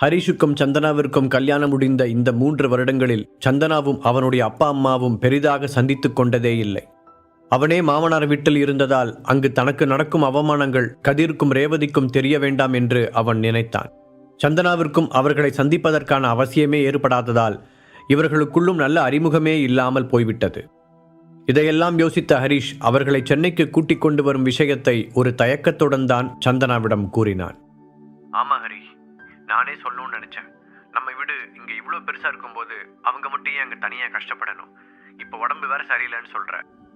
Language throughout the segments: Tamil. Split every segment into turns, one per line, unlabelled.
ஹரிஷுக்கும் சந்தனாவிற்கும் கல்யாணம் முடிந்த இந்த 3 வருடங்களில் சந்தனாவும் அவனுடைய அப்பா அம்மாவும் பெரிதாக சந்தித்துக் கொண்டதே இல்லை. அவனே மாமனார் வீட்டில் இருந்ததால் அங்கு தனக்கு நடக்கும் அவமானங்கள் கதிர்க்கும் ரேவதிக்கும் தெரிய வேண்டாம் என்று அவன் நினைத்தான். சந்தனாவிற்கும் அவர்களை சந்திப்பதற்கான அவசியமே ஏற்படாததால் இவர்களுக்குள்ளும் நல்ல அறிமுகமே இல்லாமல் போய்விட்டது. இதையெல்லாம் யோசித்த ஹரிஷ் அவர்களை சென்னைக்கு கூட்டிக் கொண்டு வரும் விஷயத்தை ஒரு தயக்கத்துடன் தான் சந்தனாவிடம் கூறினான்.
ஆமா ஹரிஷ், நானே சொல்லணும்னு நினைச்சேன். நம்ம வீடு இங்க இவ்வளவு பெருசா இருக்கும்போது அவங்க மட்டும் ஏன் அங்க தனியா கஷ்டப்படணும்? இப்ப உடம்பு வேற சரியில்லைன்னு சொல்ற,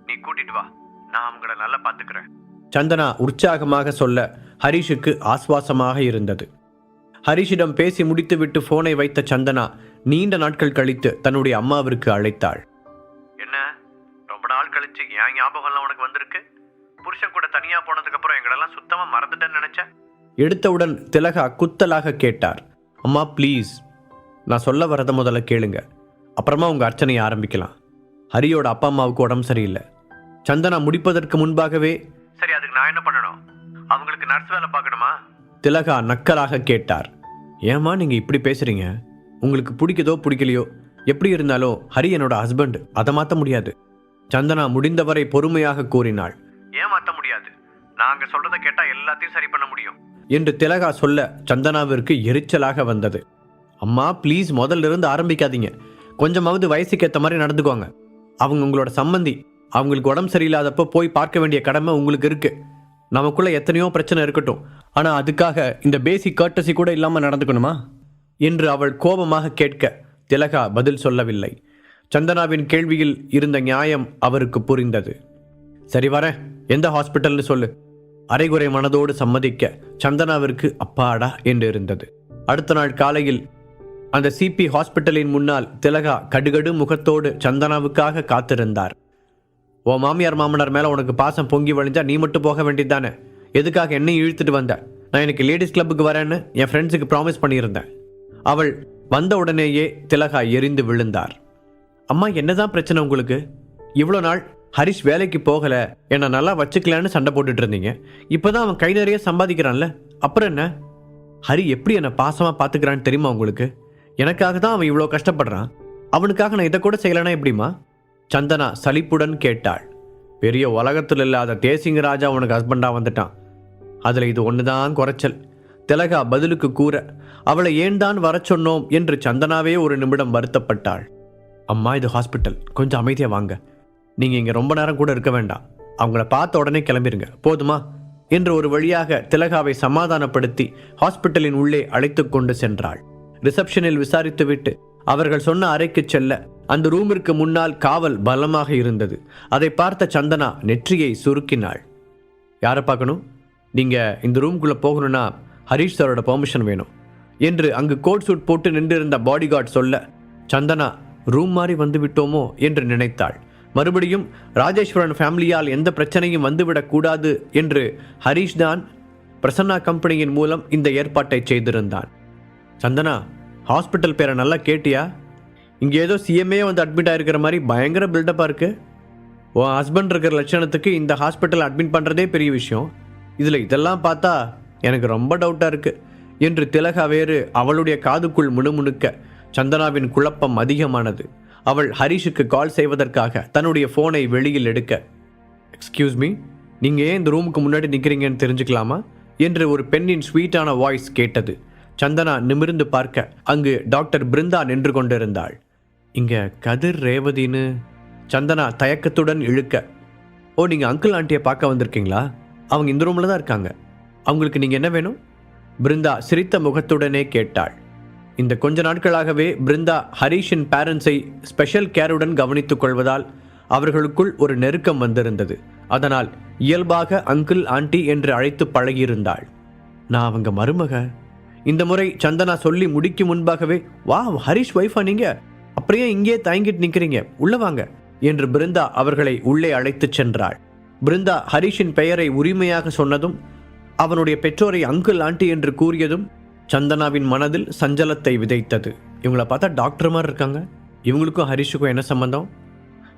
நீ கூட்டிட்டு வா, நான் அவங்கள நல்லா பாத்துக்கிறேன்.
சந்தனா உற்சாகமாக சொல்ல ஹரிஷுக்கு ஆஸ்வாசமாக இருந்தது. ஹரிஷிடம் பேசி முடித்துவிட்டு போனை வைத்த சந்தனா நீண்ட நாட்கள் கழித்து தன்னுடைய அம்மாவிற்கு அழைத்தாள்.
என்ன, ரொம்ப நாள் கழிச்சு என் ஞாபகம்லாம் உனக்கு வந்திருக்கு? புருஷன் கூட தனியா போனதுக்கு அப்புறம் எங்களெல்லாம் சுத்தமா மறந்துட்டேன்னு நினைச்சேன்.
எடுத்தவுடன் திலகா குத்தலாக கேட்டார். அம்மா ப்ளீஸ், நான் சொல்ல வரதை முதல்ல கேளுங்க, அப்புறமா உங்க அர்ச்சனையை ஆரம்பிக்கலாம். ஹரியோட அப்பா அம்மாவுக்கு உடம்பு சரியில்லை. சந்தனா முடிப்பதற்கு முன்பாகவே,
சரி அதுக்கு நான் என்ன பண்ணணும்? அவங்களுக்கு நர்ஸ் வேலை பார்க்கணுமா?
திலகா நக்கலாக கேட்டார். ஏம்மா நீங்க இப்படி பேசுறீங்க? உங்களுக்கு பிடிக்குதோ பிடிக்கலையோ, எப்படி இருந்தாலும் ஹரி என்னோட ஹஸ்பண்ட், அதை மாற்ற முடியாது. சந்தனா முடிந்தவரை பொறுமையாக கூறினாள்.
ஏன் மாற்ற முடியாது? நாங்க சொல்றதை கேட்டா எல்லாத்தையும் சரி பண்ண முடியும்
என்று திலகா சொல்ல சந்தனாவிற்கு எரிச்சலாக வந்தது. அம்மா ப்ளீஸ், முதல்ல இருந்து ஆரம்பிக்காதீங்க. கொஞ்சமாவது வயசுக்கு ஏற்ற மாதிரி நடந்துக்கோங்க. அவங்க உங்களோட சம்பந்தி. அவங்களுக்கு உடம்பு சரியில்லாதப்போ போய் பார்க்க வேண்டிய கடமை உங்களுக்கு இருக்கு. நமக்குள்ள எத்தனையோ பிரச்சனை இருக்கட்டும், ஆனா அதுக்காக இந்த பேசிக் கர்ட்டசி கூட இல்லாம நடந்துக்கணுமா என்று அவள் கோபமாக கேட்க திலகா பதில் சொல்லவில்லை. சந்தனாவின் கேள்வியில் இருந்த நியாயம் அவருக்கு புரிந்தது. சரி வரேன், எந்த ஹாஸ்பிட்டல்னு சொல்லு. அரைகுறை மனதோடு சம்மதிக்க சந்தனாவிற்கு அப்பாடா என்று இருந்தது. அடுத்த நாள் காலையில் அந்த சிபி ஹாஸ்பிட்டலின் முன்னால் திலகா கடுகடு முகத்தோடு சந்தனாவுக்காக காத்திருந்தார். ஓ மாமியார் மாமனார் மேல உனக்கு பாசம் பொங்கி வழிஞ்சா நீ மட்டும் போக வேண்டியதுதானே? எதுக்காக என்னையும் இழுத்துட்டு வந்த? நான் எனக்கு லேடிஸ் கிளப்புக்கு வரேன்னு என் ஃப்ரெண்ட்ஸுக்கு ப்ராமிஸ் பண்ணியிருந்தேன். அவள் வந்த உடனேயே திலகா எரிந்து விழுந்தார். அம்மா என்னதான் பிரச்சனை உங்களுக்கு? இவ்வளோ நாள் ஹரிஷ் வேலைக்கு போகல, என்னை நல்லா வச்சுக்கலான்னு சண்டை போட்டுட்டு இருந்தீங்க. இப்போதான் அவன் கை நிறைய சம்பாதிக்கிறான்ல, அப்புறம் என்ன? ஹரி எப்படி என்னை பாசமாக பார்த்துக்கிறான்னு தெரியுமா உங்களுக்கு? எனக்காக தான் அவன் இவ்வளோ கஷ்டப்படுறான். அவனுக்காக நான் இதை கூட செய்யலைன்னா எப்படிமா? சந்தனா சலிப்புடன் கேட்டாள். பெரிய உலகத்தில் இல்லாத தேசிங்க ராஜா உனக்கு ஹஸ்பண்டாக வந்துட்டான், அதில் இது ஒன்று தான் குறைச்சல். திலகா பதிலுக்கு கூற அவளை ஏன் தான் வர சொன்னோம் என்று சந்தனாவே ஒரு நிமிடம் வருத்தப்பட்டாள். அம்மா இது ஹாஸ்பிட்டல், கொஞ்சம் அமைதியாக வாங்க. நீங்கள் இங்கே ரொம்ப நேரம் கூட இருக்க வேண்டாம். அவங்கள பார்த்த உடனே கிளம்பிருங்க, போதுமா என்று ஒரு வழியாக திலகாவை சமாதானப்படுத்தி ஹாஸ்பிட்டலின் உள்ளே அழைத்து கொண்டு சென்றாள். ரிசப்ஷனில் விசாரித்துவிட்டு அவர்கள் சொன்ன அறைக்கு செல்ல அந்த ரூமிற்கு முன்னால் காவல் பலமாக இருந்தது. அதை பார்த்த சந்தனா நெற்றியை சுருக்கினாள். யாரை பார்க்கணும்? நீங்கள் இந்த ரூம்குள்ளே போகணும்னா ஹரிஷ் சாரோட பெர்மிஷன் வேணும் என்று அங்கு கோட் சூட் போட்டு நின்றிருந்த பாடிகார்ட் சொல்ல சந்தனா ரூம் மாறி வந்து விட்டோமோ என்று நினைத்தாள். மறுபடியும் ராஜேஸ்வரன் ஃபேமிலியால் எந்த பிரச்சனையும் வந்துவிடக் கூடாது என்று ஹரிஷ் தான் பிரசன்னா கம்பெனியின் மூலம் இந்த ஏற்பாட்டை செய்திருந்தான். சந்தனா, ஹாஸ்பிட்டல் பேரை நல்லா கேட்டியா? இங்கே ஏதோ சிஎம்ஏ வந்து அட்மிட் ஆகிருக்கிற மாதிரி பயங்கர பில்டப்பாக இருக்குது. உன் ஹஸ்பண்ட் இருக்கிற லட்சணத்துக்கு இந்த ஹாஸ்பிட்டல் அட்மிட் பண்ணுறதே பெரிய விஷயம். இதில் இதெல்லாம் பார்த்தா எனக்கு ரொம்ப டவுட்டாக இருக்குது என்று திலகா வேறு அவளுடைய காதுக்குள் முணுமுணுக்க சந்தனாவின் குழப்பம் அதிகமானது. அவள் ஹரிஷுக்கு கால் செய்வதற்காக தன்னுடைய ஃபோனை வெளியில் எடுக்க, எக்ஸ்கியூஸ் மீ, நீங்கள் ஏன் இந்த ரூமுக்கு முன்னாடி நிற்கிறீங்கன்னு தெரிஞ்சுக்கலாமா என்று ஒரு பெண்ணின் ஸ்வீட்டான வாய்ஸ் கேட்டது. சந்தனா நிமிர்ந்து பார்க்க அங்கு டாக்டர் பிருந்தா நின்று கொண்டிருந்தாள். இங்கே கதிர் ரேவதின்னு சந்தனா தயக்கத்துடன் இழுக்க, ஓ நீங்கள் அங்கிள் ஆண்டியை பார்க்க வந்திருக்கீங்களா? அவங்க இந்த ரூமில் தான் இருக்காங்க. அவங்களுக்கு நீங்கள் என்ன வேணும்? பிருந்தா சிரித்த முகத்துடனே கேட்டாள். இந்த கொஞ்ச நாட்களாகவே பிருந்தா ஹரிஷின் பேரண்ட்ஸை ஸ்பெஷல் கேருடன் கவனித்துக் கொள்வதால் அவர்களுக்குள் ஒரு நெருக்கம் வந்திருந்தது. அதனால் இயல்பாக அங்கிள் ஆண்டி என்று அழைத்து பழகியிருந்தாள். நான் அவங்க மருமக. இந்த முறை சந்தனா சொல்லி முடிக்கும் முன்பாகவே, வா ஹரிஷ் ஒய்ஃபா நீங்க, அப்படியே இங்கே தயங்கிட்டு நிற்கிறீங்க, உள்ள வாங்க என்று பிருந்தா அவர்களை உள்ளே அழைத்துச் சென்றாள். பிருந்தா ஹரிஷின் பெயரை உரிமையாக சொன்னதும் அவனுடைய பெற்றோரை அங்கிள் ஆண்டி என்று கூறியதும் சந்தனாவின் மனதில் சஞ்சலத்தை விதைத்தது. இவங்கள பார்த்தா டாக்டர் மாதிரி இருக்காங்க, இவங்களுக்கும் ஹரிஷுக்கும் என்ன சம்பந்தம்?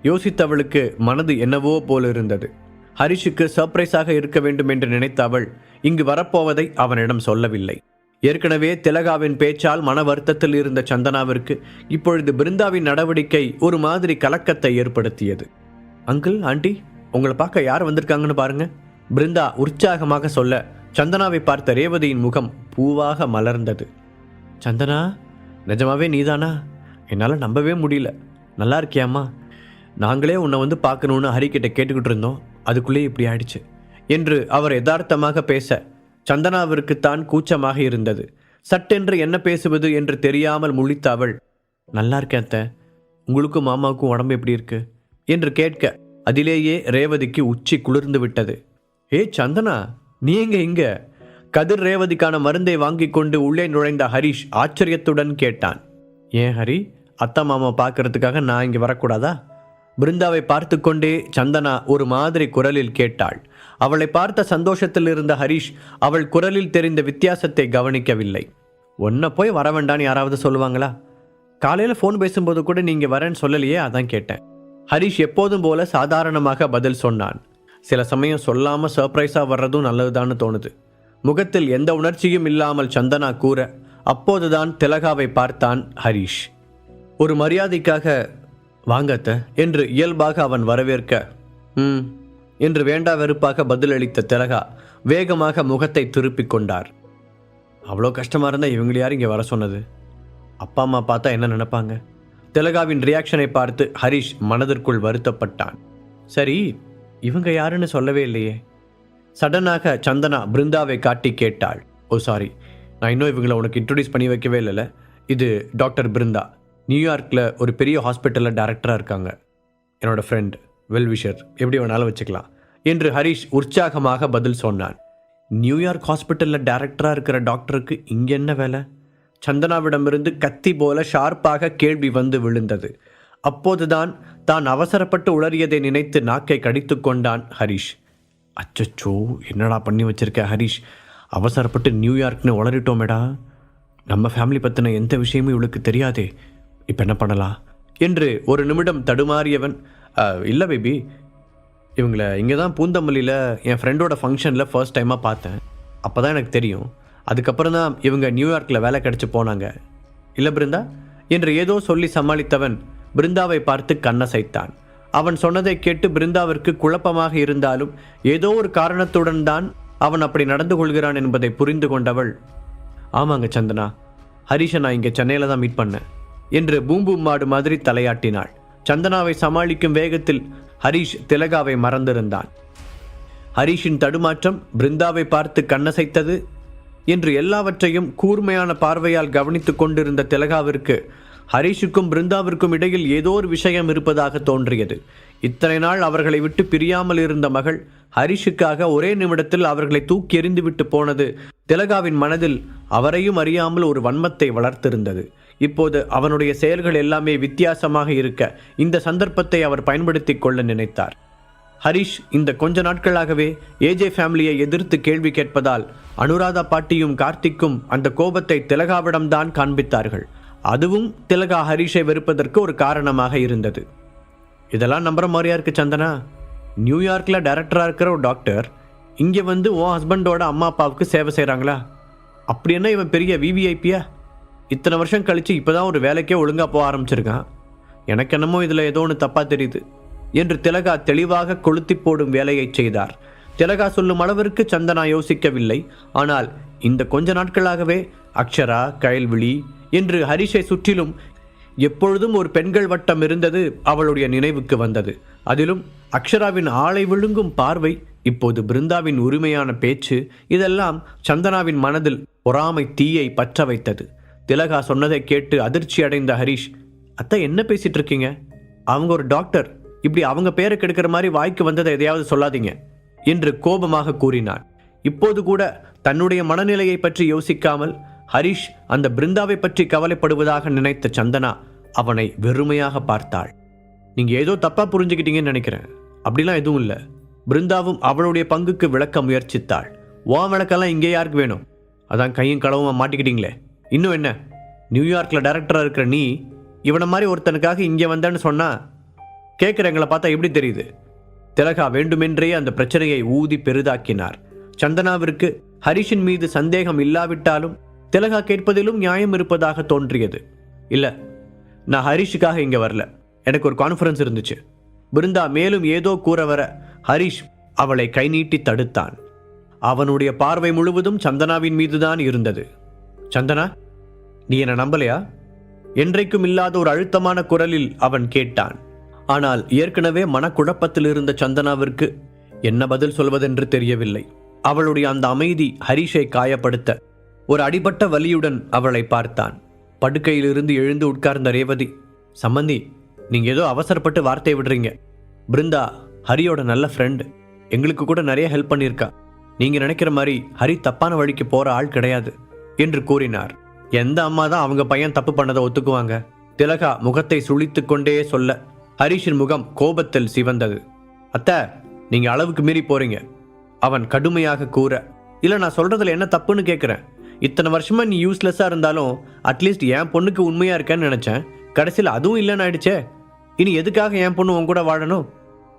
யோசித்தவளுக்கு மனது என்னவோ போல இருந்தது. ஹரிஷுக்கு சர்ப்ரைஸாக இருக்க வேண்டும் என்று நினைத்த அவள் இங்கு வரப்போவதை அவனிடம் சொல்லவில்லை. ஏற்கனவே திலகாவின் பேச்சால் மன வருத்தத்தில் இருந்த சந்தனாவிற்கு இப்பொழுது பிருந்தாவின் நடவடிக்கை ஒரு மாதிரி கலக்கத்தை ஏற்படுத்தியது. அங்கிள், ஆண்டி, உங்களை பார்க்க யார் வந்திருக்காங்கன்னு பாருங்க. பிருந்தா உற்சாகமாக சொல்ல சந்தனாவை பார்த்த ரேவதியின் முகம் பூவாக மலர்ந்தது. சந்தனா, நிஜமாவே நீதானா? என்னால் நம்பவே முடியல. நல்லா இருக்கியாம்மா? நாங்களே உன்னை வந்து பார்க்கணுன்னு ஹரிக்கிட்ட கேட்டுக்கிட்டு இருந்தோம், அதுக்குள்ளே இப்படி ஆயிடுச்சு என்று அவர் யதார்த்தமாக பேச சந்தனாவிற்குத்தான் கூச்சமாக இருந்தது. சட்டென்று என்ன பேசுவது என்று தெரியாமல் முழித்த அவள், நல்லா இருக்கேன் அத்தை, உங்களுக்கும் மாமாவுக்கும் உடம்பு எப்படி இருக்கு என்று கேட்க அதிலேயே ரேவதிக்கு உச்சி குளிர்ந்து விட்டது. ஏ சந்தனா, நீ எங்க இங்க? கதிர் ரேவதிக்கான மருந்தை வாங்கி கொண்டு உள்ளே நுழைந்த ஹரிஷ் ஆச்சரியத்துடன் கேட்டான். ஏன் ஹரி, அத்தா மாமா பார்க்கறதுக்காக நான் இங்கே வரக்கூடாதா? பிருந்தாவை பார்த்து கொண்டே சந்தனா ஒரு மாதிரி குரலில் கேட்டாள். அவளை பார்த்த சந்தோஷத்தில் இருந்த ஹரிஷ் அவள் குரலில் தெரிந்த வித்தியாசத்தை கவனிக்கவில்லை. ஒன்றை போய் வர வேண்டான்னு யாராவது சொல்லுவாங்களா? காலையில் ஃபோன் பேசும்போது கூட நீங்கள் வரேன்னு சொல்லலையே, அதான் கேட்டேன். ஹரிஷ் எப்போதும் போல சாதாரணமாக பதில் சொன்னான். சில சமயம் சொல்லாமல் சர்ப்ரைஸாக வர்றதும் நல்லதுதான்னு தோணுது. முகத்தில் எந்த உணர்ச்சியும் இல்லாமல் சந்தனா கூற அப்போதுதான் திலகாவை பார்த்தான் ஹரிஷ். ஒரு மரியாதைக்காக வாங்கத்த என்று இயல்பாக அவன் வரவேற்க என்று வேண்டா வெறுப்பாக பதிலளித்த திலகா வேகமாக முகத்தை திருப்பிக் கொண்டார். அவ்வளோ கஷ்டமாக இருந்தால் இவங்களை யார் இங்கே வர சொன்னது? அப்பா அம்மா பார்த்தா என்ன நினைப்பாங்க? திலகாவின் ரியாக்ஷனை பார்த்து ஹரிஷ் மனதிற்குள் வருத்தப்பட்டான். சரி, இவங்க யாருன்னு சொல்லவே இல்லையே. சடனாக சந்தனா பிருந்தாவை காட்டி கேட்டாள். ஓ சாரி, நான் இன்னும் இவங்களை உனக்கு இன்ட்ரடியூஸ் பண்ணி வைக்கவே இல்லைல்ல. இது டாக்டர் பிருந்தா, நியூயார்க்கில் ஒரு பெரிய ஹாஸ்பிட்டலில் டைரக்டராக இருக்காங்க. என்னோடய ஃப்ரெண்ட், வெல்விஷர், எப்படி வேணாலும் வச்சுக்கலாம் என்று ஹரிஷ் உற்சாகமாக பதில் சொன்னான். நியூயார்க் ஹாஸ்பிட்டலில் டைரக்டராக இருக்கிற டாக்டருக்கு இங்கே என்ன வேலை? சந்தனாவிடமிருந்து கத்தி போல ஷார்ப்பாக கேள்வி வந்து விழுந்தது. அப்போதுதான் தான் அவசரப்பட்டு உளறியதை நினைத்து நாக்கை கடித்து கொண்டான் ஹரிஷ். அச்சச்சோ, என்னடா பண்ணி வச்சிருக்க ஹரிஷ்? அவசரப்பட்டு நியூயார்க்னு உளறிட்டோமேடா. நம்ம ஃபேமிலி பற்றின எந்த விஷயமும் இவளுக்கு தெரியாதே, இப்போ என்ன பண்ணலாம் என்று ஒரு நிமிடம் தடுமாறியவன், இல்லை பேபி, இவங்களை இங்கே தான் பூந்தமல்லியில் என் ஃப்ரெண்டோட ஃபங்க்ஷனில் ஃபர்ஸ்ட் டைமாக பார்த்தேன். அப்போ தான் எனக்கு தெரியும். அதுக்கப்புறம் தான் இவங்க நியூயார்க்கில் வேலை கிடச்சி போனாங்க. இல்லை பிருந்தா என்று ஏதோ சொல்லி சமாளித்தவன் பிருந்தாவை பார்த்து கண்ணசைத்தான். அவன் சொன்னதை கேட்டு பிருந்தாவிற்கு குழப்பமாக இருந்தாலும் ஏதோ ஒரு காரணத்துடன் தான் அவன் அப்படி நடந்து கொள்கிறான் என்பதை புரிந்து கொண்டவள், ஆமாங்க சந்தனா, ஹரிஷை நான் இங்கே சென்னையில் தான் மீட் பண்ணேன் என்று பூம்பூம் மாடு மாதிரி தலையாட்டினாள். சந்தனாவை சமாளிக்கும் வேகத்தில் ஹரிஷ் திலகாவை மறந்திருந்தான். ஹரிஷின் தடுமாற்றம் பிருந்தாவை பார்த்து கண்ணசைத்தது என்று எல்லாவற்றையும் கூர்மையான பார்வையால் கவனித்து கொண்டிருந்த திலகாவிற்கு ஹரிஷுக்கும் பிருந்தாவிற்கும் இடையில் ஏதோ ஒரு விஷயம் இருப்பதாக தோன்றியது. இத்தனை நாள் அவர்களை விட்டு பிரியாமல் இருந்த மகள் ஹரிஷுக்காக ஒரே நிமிடத்தில் அவர்களை தூக்கி எறிந்துவிட்டு போனது திலகாவின் மனதில் அவரையும் அறியாமல் ஒரு வன்மத்தை வளர்த்திருந்தது. இப்போது அவனுடைய செயல்கள் எல்லாமே வித்தியாசமாக இருக்க இந்த சந்தர்ப்பத்தை அவர் பயன்படுத்தி கொள்ள நினைத்தார். ஹரிஷ் இந்த கொஞ்ச நாட்களாகவே ஏஜே ஃபேமிலியை எதிர்த்து கேள்வி கேட்பதால் அனுராதா பாட்டியும் கார்த்திக்கும் அந்த கோபத்தை திலகாவிடம்தான் காண்பித்தார்கள். அதுவும் திலகா ஹரிஷை வெறுப்பதற்கு ஒரு காரணமாக இருந்தது. இதெல்லாம் நம்புற மாதிரியா இருக்கு சந்தனா? நியூயார்க்கில் டைரக்டராக இருக்கிற ஒரு டாக்டர் இங்கே வந்து உன் ஹஸ்பண்டோட அம்மா அப்பாவுக்கு சேவை செய்கிறாங்களா? அப்படி என்ன இவன் பெரிய விவிஐபியா? இத்தனை வருஷம் கழித்து இப்போ தான் ஒரு வேலைக்கே ஒழுங்காக போக ஆரம்பிச்சிருக்கான். எனக்கு என்னமோ இதில் ஏதோ ஒன்று தப்பாக தெரியுது என்று திலகா தெளிவாக கொளுத்தி போடும் வேலையை செய்தார். திலகா சொல்லும் அளவிற்கு சந்தனா யோசிக்கவில்லை. ஆனால் இந்த கொஞ்ச நாட்களாகவே அக்ஷரா, கயல்விழி என்று ஹரிஷை சுற்றிலும் எப்பொழுதும் ஒரு பெண்கள் வட்டம் இருந்தது அவளுடைய நினைவுக்கு வந்தது. அதிலும் அக்ஷராவின் ஆளை விழுங்கும் பார்வை, இப்போது பிருந்தாவின் உரிமையான பேச்சு, இதெல்லாம் சந்தனாவின் மனதில் பொறாமை தீயை பற்ற வைத்தது. திலகா சொன்னதை கேட்டு அதிர்ச்சி அடைந்த ஹரிஷ், அத்தை என்ன பேசிட்டு இருக்கீங்க? அவங்க ஒரு டாக்டர், இப்படி அவங்க பேரை கெடுக்கிற மாதிரி வாய்க்கு வந்ததை எதையாவது சொல்லாதீங்க என்று கோபமாக கூறினான். இப்போது கூட தன்னுடைய மனநிலையை பற்றி யோசிக்காமல் ஹரிஷ் அந்த பிருந்தாவை பற்றி கவலைப்படுவதாக நினைத்த சந்தனா அவனை வெறுமையாக பார்த்தாள். நீங்க ஏதோ தப்பா புரிஞ்சுக்கிட்டீங்கன்னு நினைக்கிறேன். அப்படிலாம் எதுவும் இல்லை. பிருந்தாவும் அவளுடைய பங்குக்கு விளக்க முயற்சித்தாள். உன் விளக்கெல்லாம் இங்கே யாருக்கு வேணும்? அதான் கையும் களவும் மாட்டிக்கிட்டீங்களே. இன்னும் என்ன? நியூயார்க்கில் டைரக்டராக இருக்கிற நீ இவனை மாதிரி ஒருத்தனுக்காக இங்கே வந்தேன்னு சொன்னா கேட்குறவங்களை பார்த்தா எப்படி தெரியுது? திலகா வேண்டுமென்றே அந்த பிரச்சனையை ஊதி பெரிதாக்கினார். சந்தனாவிற்கு ஹரிஷின் மீது சந்தேகம் இல்லாவிட்டாலும் திலகா கேட்பதிலும் நியாயம் இருப்பதாக தோன்றியது. இல்லை, நான் ஹரிஷுக்காக இங்கே வரல, எனக்கு ஒரு கான்ஃபரன்ஸ் இருந்துச்சு. பிருந்தா மேலும் ஏதோ கூற வர ஹரிஷ் அவளை கை நீட்டி தடுத்தான். அவனுடைய பார்வை முழுவதும் சந்தனாவின் மீதுதான் இருந்தது. சந்தனா, நீ என்ன நம்பலையா? என்றைக்கும் இல்லாத ஒரு அழுத்தமான குரலில் அவன் கேட்டான். ஆனால் ஏற்கனவே மனக்குழப்பத்தில் இருந்த சந்தனாவிற்கு என்ன பதில் சொல்வதென்று தெரியவில்லை. அவளுடைய அந்த அமைதி ஹரிஷை காயப்படுத்த ஒரு அடிபட்ட வலியுடன் அவளை பார்த்தான். படுக்கையிலிருந்து எழுந்து உட்கார்ந்த ரேவதி, சம்பந்தி, நீங்க ஏதோ அவசரப்பட்டு வார்த்தை விடுறீங்க. பிருந்தா ஹரியோட நல்ல ஃப்ரெண்டு, எங்களுக்கு கூட நிறைய ஹெல்ப் பண்ணியிருக்கா. நீங்க நினைக்கிற மாதிரி ஹரி தப்பான வழிக்கு போற ஆள் கிடையாது என்று கூறினார். எந்த அம்மா தான் அவங்க பையன் தப்பு பண்ணதை ஒத்துக்குவாங்க? திலகா முகத்தை சுழித்து கொண்டே சொல்ல ஹரிஷின் முகம் கோபத்தில் சிவந்தது. அத்தை, நீங்க அளவுக்கு மீறி போறீங்க, அவன் கடுமையாக கூற. இல்லை, நான் சொல்றதுல என்ன தப்புன்னு கேட்குறேன். இத்தனை வருஷமா நீ யூஸ்லெஸ்ஸா இருந்தாலும் அட்லீஸ்ட் என் பொண்ணுக்கு உண்மையா இருக்கேன்னு நினைச்சேன். கடைசியில் அதுவும் இல்லைன்னு ஆயிடுச்சே. இனி எதுக்காக என் பொண்ணு உன் கூட வாழணும்?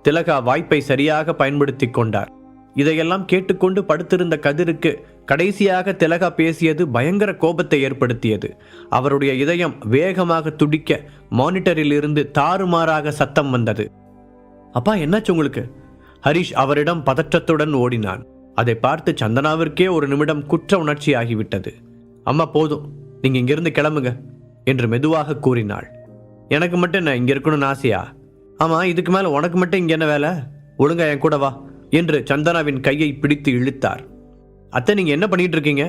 திலகா வாய்ப்பை சரியாக பயன்படுத்தி கொண்டார். இதையெல்லாம் கேட்டுக்கொண்டு படுத்திருந்த கதிருக்கு கடைசியாக திலகா பேசியது பயங்கர கோபத்தை ஏற்படுத்தியது. அவருடைய இதயம் வேகமாக துடிக்க மானிட்டரில் இருந்து தாறுமாறாக சத்தம் வந்தது. அப்பா, என்னாச்சு உங்களுக்கு? ஹரிஷ் அவரிடம் பதற்றத்துடன் ஓடினான். அதை பார்த்து சந்தனாவிற்கே ஒரு நிமிடம் குற்ற உணர்ச்சி ஆகிவிட்டது. அம்மா, போதும், நீங்க இங்கிருந்து கிளம்புங்க என்று மெதுவாக கூறினாள். எனக்கு மட்டும் என்ன இங்க இருக்கணும்னு ஆசையா? ஆமா, இதுக்கு மேல உனக்கு மட்டும் இங்க என்ன வேலை? ஒழுங்கா என் கூட வா என்று சந்தனாவின் கையை பிடித்து இழுத்தார். அத்தை, நீங்க என்ன பண்ணிட்டு இருக்கீங்க?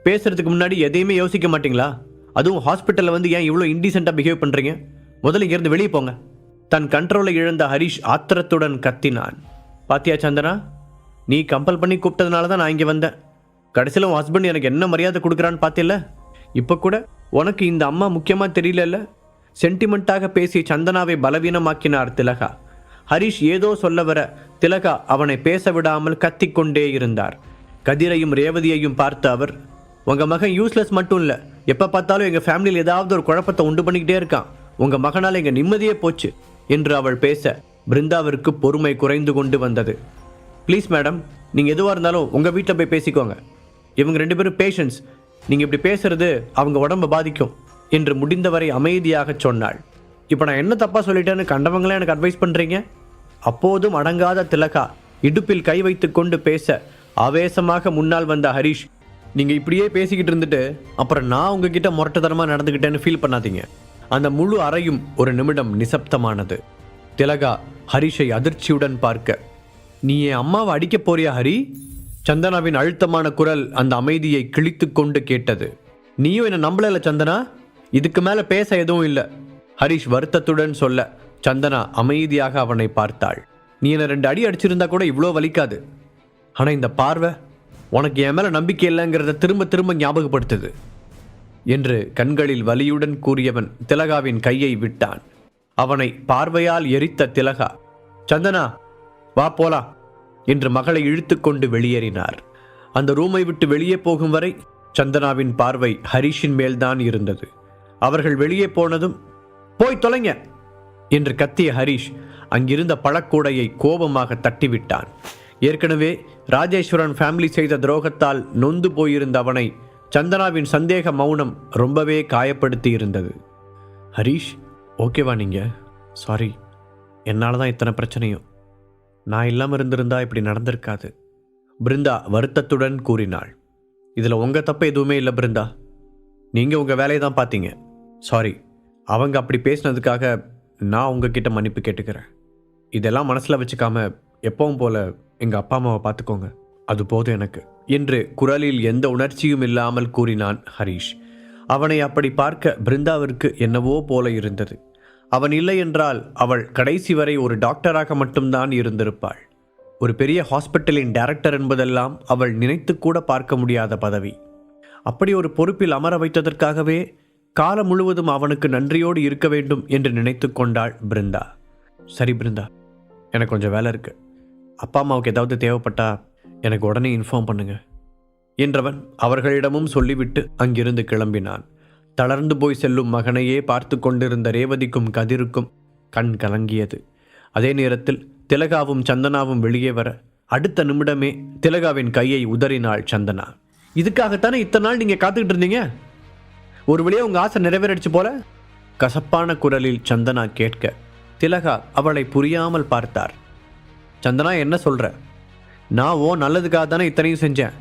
பேசுறதுக்கு முன்னாடி எதையுமே யோசிக்க மாட்டீங்களா? அதுவும் ஹாஸ்பிட்டல்ல வந்து ஏன் இவ்வளோ இன்டீசெண்டா பிஹேவ் பண்றீங்க? முதல்ல இங்கிருந்து வெளியே போங்க. தன் கண்ட்ரோலை இழந்த ஹரிஷ் ஆத்திரத்துடன் கத்தினான். பாத்தியா சந்தனா, நீ கம்பல் பண்ணி கூப்பிட்டதுனால தான் நான் இங்கே வந்தேன். கடைசியில் உன் ஹஸ்பண்ட் எனக்கு என்ன மரியாதை கொடுக்குறான்னு பார்த்தில்ல? இப்போ கூட உனக்கு இந்த அம்மா முக்கியமாக தெரியல. சென்டிமெண்ட்டாக பேசி சந்தனாவை பலவீனமாக்கினார் திலகா. ஹரிஷ் ஏதோ சொல்ல வர திலகா அவனை பேச விடாமல் கத்திக்கொண்டே இருந்தார். கதிரையும் ரேவதியையும் பார்த்த அவர், உங்கள் மகன் யூஸ்லெஸ் மட்டும் இல்லை, எப்போ பார்த்தாலும் எங்கள் ஃபேமிலியில் ஏதாவது ஒரு குழப்பத்தை உண்டு பண்ணிக்கிட்டே இருக்கான். உங்கள் மகனால் எங்கள் நிம்மதியே போச்சு என்று அவள் பேச பிருந்தாவிற்கு பொறுமை குறைந்து கொண்டு வந்தது. ப்ளீஸ் மேடம், நீங்கள் எதுவாக இருந்தாலும் உங்கள் வீட்டில் போய் பேசிக்கோங்க. இவங்க 2 பேரும் பேஷண்ட்ஸ். நீங்கள் இப்படி பேசுறது அவங்க உடம்பை பாதிக்கும் என்று முடிந்தவரை அமைதியாக சொன்னாள். இப்போ நான் என்ன தப்பாக சொல்லிட்டேன்னு கண்டவங்களே எனக்கு அட்வைஸ் பண்ணுறீங்க? அப்போதும் அடங்காத திலகா இடுப்பில் கை வைத்து கொண்டு பேச ஆவேசமாக முன்னால் வந்த ஹரிஷ், நீங்கள் இப்படியே பேசிக்கிட்டு இருந்துட்டு அப்புறம் நான் உங்ககிட்ட முரட்டுத்தனமாக நடந்துக்கிட்டேன்னு ஃபீல் பண்ணாதீங்க. அந்த முழு அறையும் ஒரு நிமிடம் நிசப்தமானது. திலகா ஹரிஷை அதிர்ச்சியுடன் பார்க்க, நீ என் அம்மாவை அடிக்க போறியா ஹரி? சந்தனாவின் அழுத்தமான குரல் அந்த அமைதியை கிழித்து கொண்டு கேட்டது. நீயும் என்ன நம்பல சந்தனா? இதுக்கு மேல பேச எதுவும் இல்லை, ஹரிஷ் வருத்தத்துடன் சொல்ல சந்தனா அமைதியாக அவனை பார்த்தாள். நீ என்ன 2 அடி அடிச்சிருந்தா கூட இவ்வளோ வலிக்காது. ஆனா இந்த பார்வை உனக்கு என் மேல நம்பிக்கை இல்லைங்கிறத திரும்ப திரும்ப ஞாபகப்படுத்துது என்று கண்களில் வலியுடன் கூறியவன் திலகாவின் கையை விட்டான். அவனை பார்வையால் எரித்த திலகா, சந்தனா வா போலாம் என்று மகளை இழுத்து கொண்டு வெளியேறினார். அந்த ரூமை விட்டு வெளியே போகும் வரை சந்தனாவின் பார்வை ஹரிஷின் மேல்தான் இருந்தது. அவர்கள் வெளியே போனதும், போய் தொலைங்க என்று கத்திய ஹரிஷ் அங்கிருந்த பழக்கூடையை கோபமாக தட்டிவிட்டான். ஏற்கனவே ராஜேஸ்வரன் ஃபேமிலி செய்த துரோகத்தால் நொந்து போயிருந்த அவனை சந்தனாவின் சந்தேக மௌனம் ரொம்பவே காயப்படுத்தி இருந்தது. ஹரிஷ், ஓகேவா நீங்க? சாரி, என்னால் தான் இத்தனை பிரச்சனையும். நான் இல்லாமல் இருந்திருந்தா இப்படி நடந்திருக்காது, பிருந்தா வருத்தத்துடன் கூறினாள். இதில் உங்கள் தப்பு எதுவுமே இல்லை பிருந்தா, நீங்கள் உங்கள் வேலையை தான் பார்த்தீங்க. சாரி, அவங்க அப்படி பேசினதுக்காக நான் உங்ககிட்ட மன்னிப்பு கேட்டுக்கிறேன். இதெல்லாம் மனசில் வச்சுக்காம எப்பவும் போல எங்கள் அப்பா அம்மாவை பார்த்துக்கோங்க, அது போதும் எனக்கு என்று குரலில் எந்த உணர்ச்சியும் இல்லாமல் கூறினான் ஹரிஷ். அவனை அப்படி பார்க்க பிருந்தாவிற்கு என்னவோ போல இருந்தது. அவன் இல்லை என்றால் அவள் கடைசி வரை ஒரு டாக்டராக மட்டும்தான் இருந்திருப்பாள். ஒரு பெரிய ஹாஸ்பிட்டலின் டைரக்டர் என்பதெல்லாம் அவள் நினைத்து கூட பார்க்க முடியாத பதவி. அப்படி ஒரு பொறுப்பில் அமர வைத்ததற்காகவே காலம் முழுவதும் அவனுக்கு நன்றியோடு இருக்க வேண்டும் என்று நினைத்து கொண்டாள் பிருந்தா. சரி பிருந்தா, எனக்கு கொஞ்சம் வேலை இருக்கு, அப்பா அம்மாவுக்கு ஏதாவது தேவைப்பட்டா எனக்கு உடனே இன்ஃபார்ம் பண்ணுங்க என்றவன் அவர்களிடமும் சொல்லிவிட்டு அங்கிருந்து கிளம்பினான். தளர்ந்து போய் செல்லும் மகனையே பார்த்து கொண்டிருந்த ரேவதிக்கும் கதிருக்கும் கண் கலங்கியது. அதே நேரத்தில் திலகாவும் சந்தனாவும் வெளியே வர அடுத்த நிமிடமே திலகாவின் கையை உதறினாள் சந்தனா. இதுக்காகத்தானே இத்தனை நாள் நீங்கள் காத்துக்கிட்டு இருந்தீங்க? ஒரு வழியா உங்கள் ஆசை நிறைவேறிடுச்சு போல. கசப்பான குரலில் சந்தனா கேட்க திலகா அவளை புரியாமல் பார்த்தார். சந்தனா, என்ன சொல்ற? நான் நல்லதுக்காக தானே இத்தனையும் செஞ்சேன்.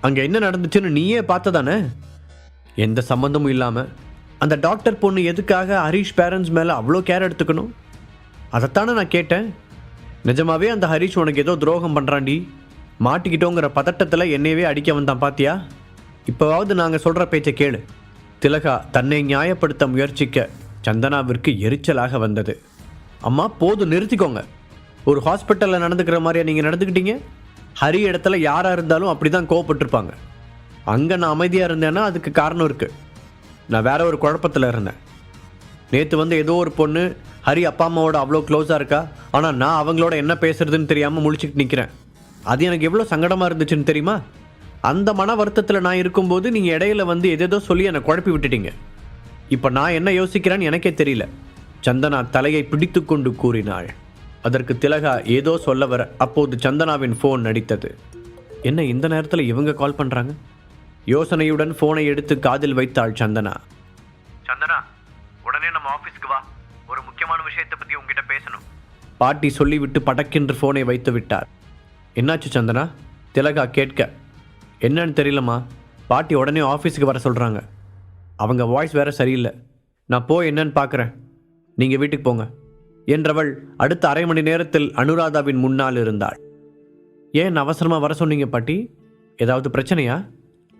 அங்கே என்ன நடந்துச்சுன்னு நீயே பார்த்ததானே? எந்த சம்மந்தமும் இல்லாமல் அந்த டாக்டர் பொண்ணு எதுக்காக ஹரீஷ் பேரண்ட்ஸ் மேலே அவ்வளோ கேர் எடுத்துக்கணும்? அதைத்தானே நான் கேட்டேன். நிஜமாவே அந்த ஹரீஷ் உனக்கு ஏதோ துரோகம் பண்ணுறாண்டி, மாட்டிக்கிட்டோங்கிற பதட்டத்தில் என்னையவே அடிக்க வந்தான் பாத்தியா? இப்போவாவது நாங்கள் சொல்கிற பேச்சை கேளு. திலகா தன்னை நியாயப்படுத்த முயற்சிக்க சந்தனாவிற்கு எரிச்சலாக வந்தது. அம்மா, போதும், நிறுத்திக்கோங்க. ஒரு ஹாஸ்பிட்டலில் நடந்துக்கிற மாதிரியா நீங்கள் நடந்துக்கிட்டீங்க? ஹரி இடத்துல யாராக இருந்தாலும் அப்படி தான் கோவப்பட்டிருப்பாங்க. அங்கே நான் அமைதியாக இருந்தேன்னா அதுக்கு காரணம் இருக்குது. நான் வேற ஒரு குழப்பத்தில் இருந்தேன். நேற்று ஏதோ ஒரு பொண்ணு ஹரி அப்பா அம்மாவோட அவ்வளோ க்ளோஸாக இருக்கா, ஆனால் நான் அவங்களோட என்ன பேசுறதுன்னு தெரியாமல் முழிச்சிட்டு நிற்கிறேன். அது எனக்கு எவ்வளோ சங்கடமாக இருந்துச்சுன்னு தெரியுமா? அந்த மன வருத்தத்தில் நான் இருக்கும்போது நீங்கள் இடையில எதேதோ சொல்லி என்னை குழப்பி விட்டுட்டீங்க. இப்போ நான் என்ன யோசிக்கிறேன்னு எனக்கே தெரியல. சந்தனா தலையை பிடித்து கொண்டு கூறினாள். அதற்கு திலகா ஏதோ சொல்ல வர அப்போது சந்தனாவின் ஃபோன் நடித்தது. என்ன இந்த நேரத்தில் இவங்க கால் பண்ணுறாங்க? யோசனையுடன் ஃபோனை எடுத்து காதில் வைத்தாள் சந்தனா.
சந்தனா, உடனே நம்ம ஆஃபீஸ்க்கு வா. ஒரு முக்கியமான விஷயத்தை பற்றி உங்ககிட்ட பேசணும்.
பாட்டி சொல்லிவிட்டு படக்கென்று ஃபோனை வைத்து விட்டார். என்னாச்சு சந்தனா? திலகா கேட்க, என்னன்னு தெரியலம்மா, பாட்டி உடனே ஆஃபீஸுக்கு வர சொல்கிறாங்க. அவங்க வாய்ஸ் வேற சரியில்லை. நான் போய் என்னன்னு பார்க்குறேன், நீங்கள் வீட்டுக்கு போங்க என்றவள் அடுத்த அரை மணி நேரத்தில் அனுராதாவின் முன்னால் இருந்தாள். ஏன் அவசரமாக வர சொன்னீங்க பாட்டி? ஏதாவது பிரச்சனையா?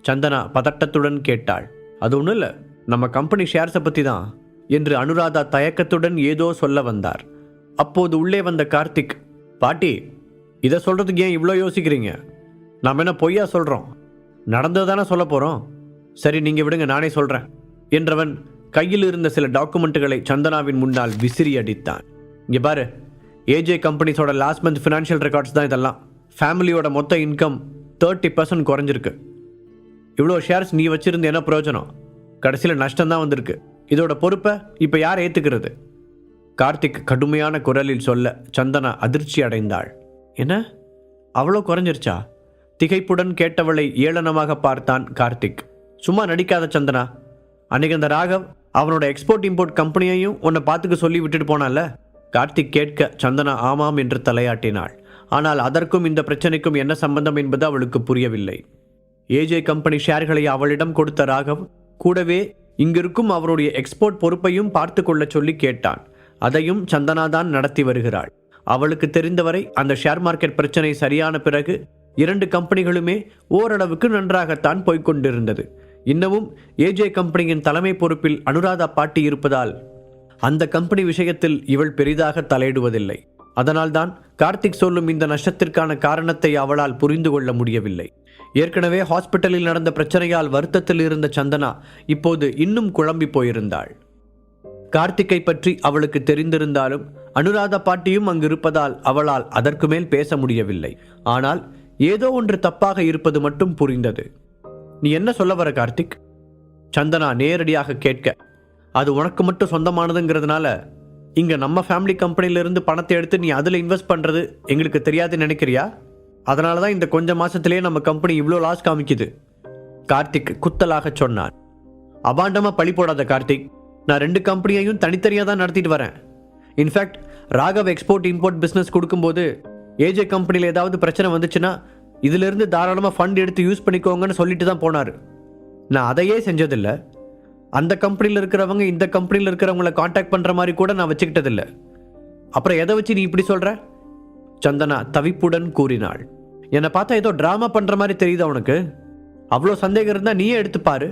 சந்தனா பதட்டத்துடன் கேட்டாள். அது ஒன்றும் இல்லை, நம்ம கம்பெனி ஷேர்ஸை பற்றி தான் என்று அனுராதா தயக்கத்துடன் ஏதோ சொல்ல வந்தார். அப்போது உள்ளே வந்த கார்த்திக், பாட்டி இதை சொல்கிறதுக்கு ஏன் இவ்வளோ யோசிக்கிறீங்க? நாம் என்ன பொய்யா சொல்கிறோம்? நடந்தது தானே சொல்ல போகிறோம். சரி, நீங்கள் விடுங்க, நானே சொல்கிறேன் என்றவன் கையில் இருந்த சில டாக்குமெண்ட்டுகளை சந்தனாவின் முன்னால் விசிறி அடித்தான். இங்கே பாரு, ஏஜே கம்பெனிஸோட லாஸ்ட் மந்த் ஃபினான்ஷியல் ரெக்கார்ட்ஸ் தான் இதெல்லாம். ஃபேமிலியோட மொத்த இன்கம் 30% குறைஞ்சிருக்கு. இவ்வளோ ஷேர்ஸ் நீ வச்சிருந்து என்ன பிரயோஜனம்? கடைசியில் நஷ்டம்தான் வந்திருக்கு. இதோட பொறுப்பை இப்போ யார் ஏற்றுக்கிறது? கார்த்திக் கடுமையான குரலில் சொல்ல சந்தனா அதிர்ச்சி அடைந்தாள். என்ன, அவ்வளோ குறைஞ்சிருச்சா? திகைப்புடன் கேட்டவளை ஏளனமாக பார்த்தான் கார்த்திக். சும்மா நடிக்காத சந்தனா. அன்னைக்கு அந்த ராகவ் அவனோட எக்ஸ்போர்ட் இம்போர்ட் கம்பெனியையும் உன்னை பார்த்துக்க சொல்லி விட்டுட்டு போனால? கார்த்திக் கேட்க சந்தனா ஆமாம் என்று தலையாட்டினாள். ஆனால் அதற்கும் இந்த பிரச்சனைக்கும் என்ன சம்பந்தம் என்பது அவளுக்கு புரியவில்லை. ஏஜே கம்பெனி ஷேர்களை அவளிடம் கொடுத்த ராகவ் கூடவே இங்கிருக்கும் அவருடைய எக்ஸ்போர்ட் பொறுப்பையும் பார்த்து கொள்ள சொல்லி கேட்டான். அதையும் சந்தனா தான் நடத்தி வருகிறாள். அவளுக்கு தெரிந்தவரை அந்த ஷேர் மார்க்கெட் பிரச்சனை சரியான பிறகு 2 கம்பெனிகளுமே ஓரளவுக்கு நன்றாகத்தான் போய்கொண்டிருந்தது. இன்னமும் ஏஜே கம்பெனியின் தலைமை பொறுப்பில் அனுராதா பாட்டி இருப்பதால் அந்த கம்பெனி விஷயத்தில் இவள் பெரிதாக தலையிடுவதில்லை. அதனால்தான் கார்த்திக் சொல்லும் இந்த நஷ்டத்திற்கான காரணத்தை அவளால் புரிந்து கொள்ள முடியவில்லை. ஏற்கனவே ஹாஸ்பிட்டலில் நடந்த பிரச்சனையால் வருத்தத்தில் இருந்த சந்தனா இப்போது இன்னும் குழம்பி போயிருந்தாள். கார்த்திக்கை பற்றி அவளுக்கு தெரிந்திருந்தாலும் அனுராதா பாட்டியும் அங்கு இருப்பதால் அவளால் அதற்கு மேல் பேச முடியவில்லை. ஆனால் ஏதோ ஒன்று தப்பாக இருப்பது மட்டும் புரிந்தது. நீ என்ன சொல்ல வர கார்த்திக்? சந்தனா நேரடியாக கேட்க, அது உனக்கு மட்டும் சொந்தமானதுங்கிறதுனால இங்க நம்ம ஃபேமிலி கம்பெனியிலிருந்து பணத்தை எடுத்து நீ அதில் இன்வெஸ்ட் பண்றது எங்களுக்கு தெரியாதுன்னு நினைக்கிறியா? அதனால தான் இந்த கொஞ்ச மாசத்திலேயே நம்ம கம்பெனி இவ்வளோ லாஸ் காமிக்குது. கார்த்திக் குத்தலாக சொன்னான். அபாண்டமா பழி போடாத கார்த்திக். நான் 2 கம்பெனியையும் தனித்தனியாக தான் நடத்திட்டு வரேன். In fact Raghav export import business கொடுக்கும்போது ஏஜே கம்பெனியில் ஏதாவது பிரச்சனை வந்துச்சுன்னா இதிலிருந்து தாராளமாக ஃபண்ட் எடுத்து யூஸ் பண்ணிக்கோங்கன்னு சொல்லிட்டு தான் போனார். நான் அதையே செஞ்சதில்லை. அந்த கம்பெனியில் இருக்கிறவங்க இந்த கம்பெனியில் இருக்கிறவங்கள காண்டாக்ட் பண்ணுற மாதிரி கூட நான் வச்சுக்கிட்டதில்லை. அப்புறம் எதை வச்சு நீ இப்படி சொல்கிற? சந்தனா தவிப்புடன் கூறினாள். என்னை பார்த்தா ஏதோ ட்ராமா பண்ணுற மாதிரி தெரியுது உனக்கு? அவ்வளோ சந்தேகம் இருந்தால் நீயே எடுத்துப்பாரு.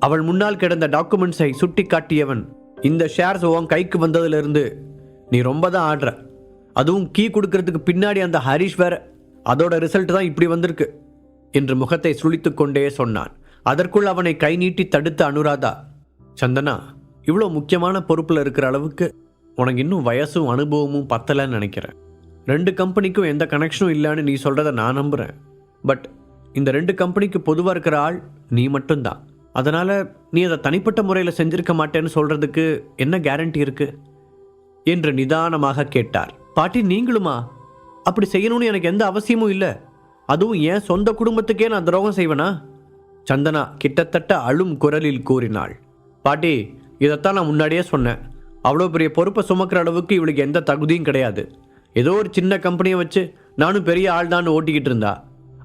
அவள் முன்னால் கிடந்த டாக்குமெண்ட்ஸை சுட்டி காட்டியவன், இந்த ஷேர்ஸ் உன் கைக்கு வந்ததுலேருந்து நீ ரொம்ப தான் ஆடுற. அதுவும் கீ கொடுக்கறதுக்கு பின்னாடி அந்த ஹரிஷ் வேற. அதோட ரிசல்ட் தான் இப்படி வந்திருக்கு என்று முகத்தை சுளித்து கொண்டே சொன்னான். அதற்குள் அவனை கை நீட்டி தடுத்த அனுராதா, சந்தனா, இவ்வளோ முக்கியமான பொறுப்பில் இருக்கிற அளவுக்கு உனக்கு இன்னும் வயசும் அனுபவமும் பத்தலைன்னு நினைக்கிறேன். 2 கம்பெனிக்கும் எந்த கனெக்ஷனும் இல்லைன்னு நீ சொல்கிறத நான் நம்புகிறேன். பட் இந்த 2 கம்பெனிக்கு பொதுவாக இருக்கிற ஆள் நீ மட்டும்தான். அதனால் நீ அதை தனிப்பட்ட முறையில் செஞ்சிருக்க மாட்டேன்னு சொல்கிறதுக்கு என்ன கேரண்டி இருக்குது என்று நிதானமாக கேட்டார். பாட்டி, நீங்களுமா? அப்படி செய்யணும்னு எனக்கு எந்த அவசியமும் இல்லை. அதுவும் என் சொந்த குடும்பத்துக்கே நான் துரோகம் செய்வேனா? சந்தனா கிட்டத்தட்ட அழும் குரலில் கூறினாள். பாட்டி, இதைத்தான் நான் முன்னாடியே சொன்னேன். அவ்வளோ பெரிய பொறுப்பை சுமக்கிற அளவுக்கு இவளுக்கு எந்த தகுதியும் கிடையாது. ஏதோ ஒரு சின்ன கம்பெனியை வச்சு நானும் பெரிய ஆள் தான் ஓட்டிக்கிட்டு இருந்தா.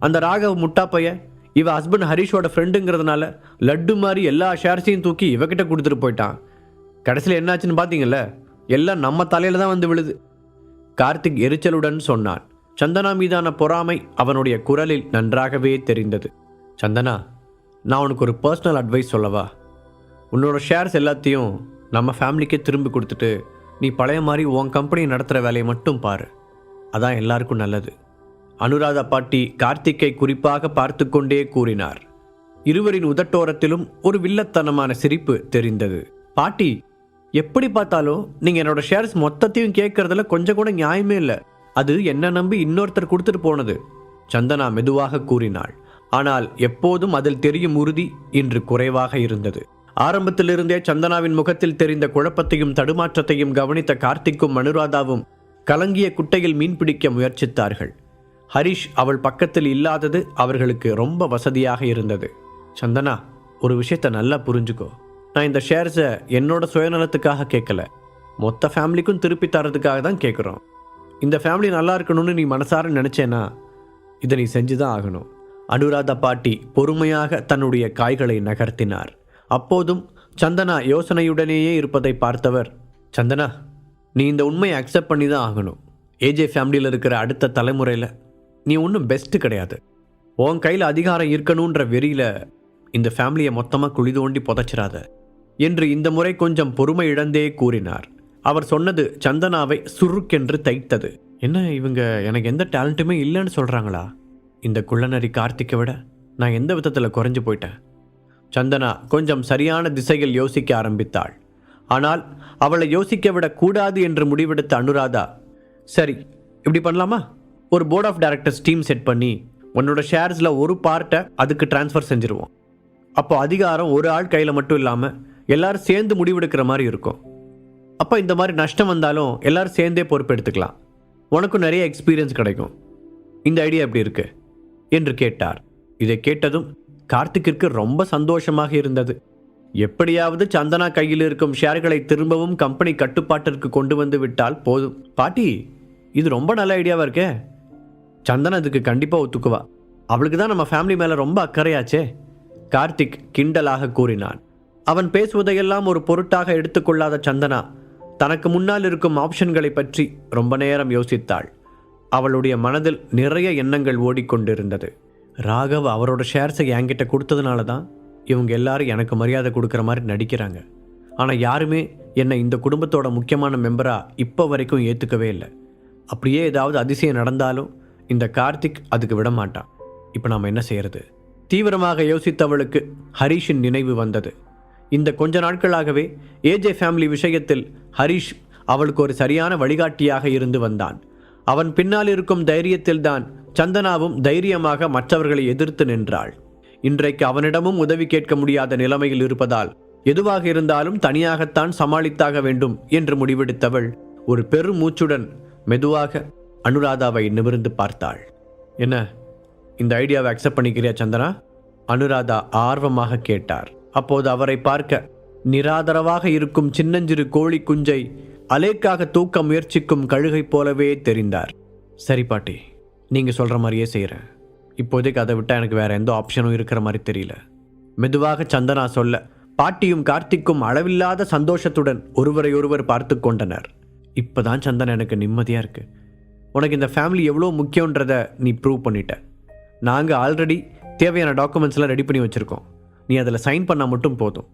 அந்த ராகவ் முட்டா பையன் இவ ஹஸ்பண்ட் ஹரிஷோட ஃப்ரெண்டுங்கிறதுனால லட்டு மாதிரி எல்லா ஷேர்ஸையும் தூக்கி இவகிட்ட கொடுத்துட்டு போயிட்டான். கடைசியில் என்னாச்சுன்னு பார்த்தீங்கல்ல, எல்லாம் நம்ம தலையில தான் வந்து விழுது. கார்த்திக் எரிச்சலுடன் சொன்னான். சந்தனா மீதான பொறாமை அவனுடைய குரலில் நன்றாகவே தெரிந்தது. சந்தனா, நான் உனக்கு ஒரு பர்சனல் அட்வைஸ் சொல்லவா? உன்னோட ஷேர்ஸ் எல்லாத்தையும் நம்ம ஃபேமிலிக்கே திரும்பி கொடுத்துட்டு நீ பழைய மாதிரி உன் கம்பெனி நடத்துகிற வேலையை மட்டும் பாரு. அதான் எல்லாருக்கும் நல்லது. அனுராதா பாட்டி கார்த்திக்கை குறிப்பாக பார்த்து கொண்டே கூறினார். இருவரின் உதட்டோரத்திலும் ஒரு வில்லத்தனமான சிரிப்பு தெரிந்தது. பாட்டி, எப்படி பார்த்தாலும் நீங்கள் என்னோட ஷேர்ஸ் மொத்தத்தையும் கேட்கறதுல கொஞ்சம் கூட நியாயமே இல்லை. அது என்ன நம்பி இன்னொருத்தர் கொடுத்துட்டு போனது. சந்தனா மெதுவாக கூறினாள். ஆனால் எப்போதும் அதில் தெரியும் உறுதி இன்று குறைவாக இருந்தது. ஆரம்பத்திலிருந்தே சந்தனாவின் முகத்தில் தெரிந்த குழப்பத்தையும் தடுமாற்றத்தையும் கவனித்த கார்த்திக்கும் அனுராதாவும் கலங்கிய குட்டையில் மீன் பிடிக்க முயற்சித்தார்கள். ஹரிஷ் அவள் பக்கத்தில் இல்லாதது அவர்களுக்கு ரொம்ப வசதியாக இருந்தது. சந்தனா, ஒரு விஷயத்தை நல்லா புரிஞ்சுக்கோ. நான் இந்த ஷேர்ஸை என்னோட சுயநலத்துக்காக கேட்கல, மொத்த ஃபேமிலிக்கும் திருப்பி தரதுக்காக தான் கேட்குறோம். இந்த ஃபேமிலி நல்லா இருக்கணும்னு நீ மனசார நினச்சேன்னா இதை நீ செஞ்சு தான் ஆகணும். அனுராதா பாட்டி பொறுமையாக தன்னுடைய காய்களை நகர்த்தினார். அப்போதும் சந்தனா யோசனையுடனேயே இருப்பதை பார்த்தவர், சந்தனா, நீ இந்த உண்மையை அக்செப்ட் பண்ணி தான் ஆகணும். ஏஜே ஃபேமிலியில் இருக்கிற அடுத்த தலைமுறையில் நீ ஒன்றும் பெஸ்ட்டு கிடையாது. உன் கையில் அதிகாரம் இருக்கணுன்ற வெறியில் இந்த ஃபேமிலியை மொத்தமாக குழி தோண்டி புதைச்சிடாத என்று இந்த முறை கொஞ்சம் பொறுமை இழந்தே கூறினார். அவர் சொன்னது சந்தனாவை சுருக்கென்று தைத்தது. என்ன, இவங்க எனக்கு எந்த டேலண்ட்டுமே இல்லைன்னு சொல்கிறாங்களா? இந்த குள்ளநரி கார்த்திக்கை விட நான் எந்த விதத்தில் குறைஞ்சு போயிட்டேன்? சந்தனா கொஞ்சம் சரியான திசையில் யோசிக்க ஆரம்பித்தாள். ஆனால் அவளை யோசிக்க விடக்கூடாது என்று முடிவெடுத்த அனுராதா, சரி, இப்படி பண்ணலாமா? ஒரு board of directors team set பண்ணி உன்னோட ஷேர்ஸில் ஒரு பார்ட்டை அதுக்கு டிரான்ஸ்ஃபர் செஞ்சுருவோம். அப்போ அதிகாரம் ஒரு ஆள் கையில் மட்டும் இல்லாமல் எல்லாரும் சேர்ந்து முடிவெடுக்கிற மாதிரி இருக்கும். அப்போ இந்த மாதிரி நஷ்டம் வந்தாலும் எல்லாரும் சேர்ந்தே பொறுப்பெடுத்துக்கலாம். உனக்கும் நிறைய எக்ஸ்பீரியன்ஸ் கிடைக்கும். இந்த ஐடியா எப்படி இருக்கு என்று கேட்டார். இதை கேட்டதும் கார்த்திக்கிற்கு ரொம்ப சந்தோஷமாக இருந்தது. எப்படியாவது சந்தனா கையில் இருக்கும் ஷேர்களை திரும்பவும் கம்பெனி கட்டுப்பாட்டிற்கு கொண்டு வந்து விட்டால் போதும். பாட்டி, இது ரொம்ப நல்ல ஐடியாவாக இருக்கே. சந்தனா இதுக்கு கண்டிப்பாக ஒத்துக்குவா. அவளுக்கு தான் நம்ம ஃபேமிலி மேலே ரொம்ப அக்கறையாச்சே. கார்த்திக் கிண்டலாக கூறினான். அவன் பேசுவதையெல்லாம் ஒரு பொருட்டாக எடுத்துக்கொள்ளாத சந்தனா தனக்கு முன்னால் இருக்கும் ஆப்ஷன்களை பற்றி ரொம்ப நேரம் யோசித்தாள். அவளுடைய மனதில் நிறைய எண்ணங்கள் ஓடிக்கொண்டிருந்தது. ராகவ் அவரோட ஷேர்ஸை என்கிட்ட கொடுத்ததுனால தான் இவங்க எல்லாரும் எனக்கு மரியாதை கொடுக்குற மாதிரி நடிக்கிறாங்க. ஆனால் யாருமே என்னை இந்த குடும்பத்தோட முக்கியமான மெம்பராக இப்போ வரைக்கும் ஏற்றுக்கவே இல்லை. அப்படியே ஏதாவது அதிசயம் நடந்தாலும் இந்த கார்த்திக் அதுக்கு விட மாட்டான். இப்போ நாம் என்ன செய்யறது? தீவிரமாக யோசித்தவளுக்கு ஹரிஷின் நினைவு வந்தது. இந்த கொஞ்ச நாட்களாகவே ஏஜே ஃபேமிலி விஷயத்தில் ஹரிஷ் அவளுக்கு ஒரு சரியான வழிகாட்டியாக இருந்து வந்தான். அவன் பின்னால் இருக்கும் தைரியத்தில்தான் சந்தனாவும் தைரியமாக மற்றவர்களை எதிர்த்து நின்றாள். இன்றைக்கு அவனிடமும் உதவி கேட்க முடியாத நிலைமையில் இருப்பதால் எதுவாக இருந்தாலும் தனியாகத்தான் சமாளித்தாக வேண்டும் என்று முடிவெடுத்தவள் ஒரு பெரும் மூச்சுடன் மெதுவாக அனுராதாவை நிமிர்ந்து பார்த்தாள். என்ன, இந்த ஐடியாவை அக்செப்ட் பண்ணிக்கிறியா சந்தனா? அனுராதா ஆர்வமாக கேட்டார். அப்போது அவரை பார்க்க நிராதரவாக இருக்கும் சின்னஞ்சிறு கோழி குஞ்சை அலேக்காக தூக்க முயற்சிக்கும் கழுகை போலவே தெரிந்தார். சரி பாட்டி, நீங்கள் சொல்கிற மாதிரியே செய்கிறேன். இப்போதைக்கு அதை விட்டால் எனக்கு வேறு எந்த ஆப்ஷனும் இருக்கிற மாதிரி தெரியல. மெதுவாக சந்தனா சொல்ல பாட்டியும் கார்த்திக்கும் அளவில்லாத சந்தோஷத்துடன் ஒருவரை ஒருவர் பார்த்து கொண்டனர். இப்போ தான் சந்தனா எனக்கு நிம்மதியாக இருக்குது. உனக்கு இந்த ஃபேமிலி எவ்வளோ முக்கியன்றதை நீ ப்ரூவ் பண்ணிட்ட. நாங்கள் ஆல்ரெடி தேவையான டாக்குமெண்ட்ஸ்லாம் ரெடி பண்ணி வச்சுருக்கோம். நீ அதில் சைன் பண்ணால் மட்டும் போதும்.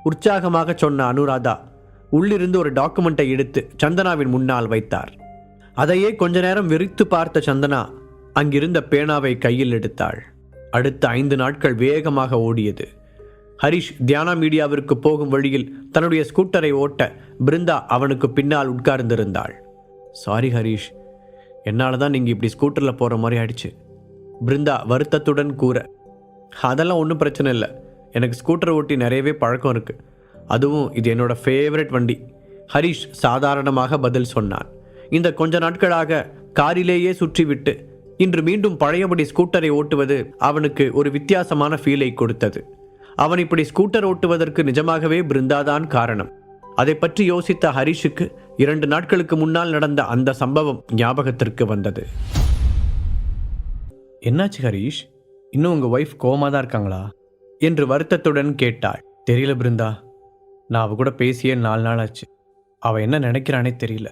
உற்சாகமாக சொன்ன அனுராதா உள்ளிருந்து ஒரு டாக்குமெண்ட்டை எடுத்து சந்தனாவின் முன்னால் வைத்தார். அதையே கொஞ்ச நேரம் வெறித்து பார்த்த சந்தனா அங்கிருந்த பேனாவை கையில் எடுத்தாள். அடுத்த 5 நாட்கள் வேகமாக ஓடியது. ஹரிஷ் தியானா மீடியாவிற்கு போகும் வழியில் தன்னுடைய ஸ்கூட்டரை ஓட்ட பிருந்தா அவனுக்கு பின்னால் உட்கார்ந்திருந்தாள். சாரி ஹரிஷ், என்னால் தான் நீங்கள் இப்படி ஸ்கூட்டரில் போகிற மாதிரி ஆயிடுச்சு, பிருந்தா வருத்தத்துடன் கூற. அதெல்லாம் ஒன்றும் பிரச்சனை இல்லை, எனக்கு ஸ்கூட்டர் ஓட்டி நிறையவே பழக்கம் இருக்குது. அதுவும் இது என்னோட ஃபேவரட் வண்டி, ஹரிஷ் சாதாரணமாக பதில் சொன்னான். இந்த கொஞ்ச நாட்களாக காரிலேயே சுற்றிவிட்டு இன்று மீண்டும் பழையபடி ஸ்கூட்டரை ஓட்டுவது அவனுக்கு ஒரு வித்தியாசமான ஃபீலை கொடுத்தது. அவன் இப்படி ஸ்கூட்டர் ஓட்டுவதற்கு நிஜமாகவே பிருந்தாதான் காரணம். அதை பற்றி யோசித்த ஹரிஷுக்கு 2 நாட்களுக்கு முன்னால் நடந்த அந்த சம்பவம் ஞாபகத்திற்கு வந்தது. என்னாச்சு ஹரிஷ், இன்னும் உங்கள் ஒய்ஃப் கோவமாக தான் இருக்காங்களா என்று வருத்தத்துடன் கேட்டாள். தெரியல பிருந்தா, நான் அவ கூட பேசியே 4 நாள் ஆச்சு. அவள் என்ன நினைக்கிறானே தெரியல.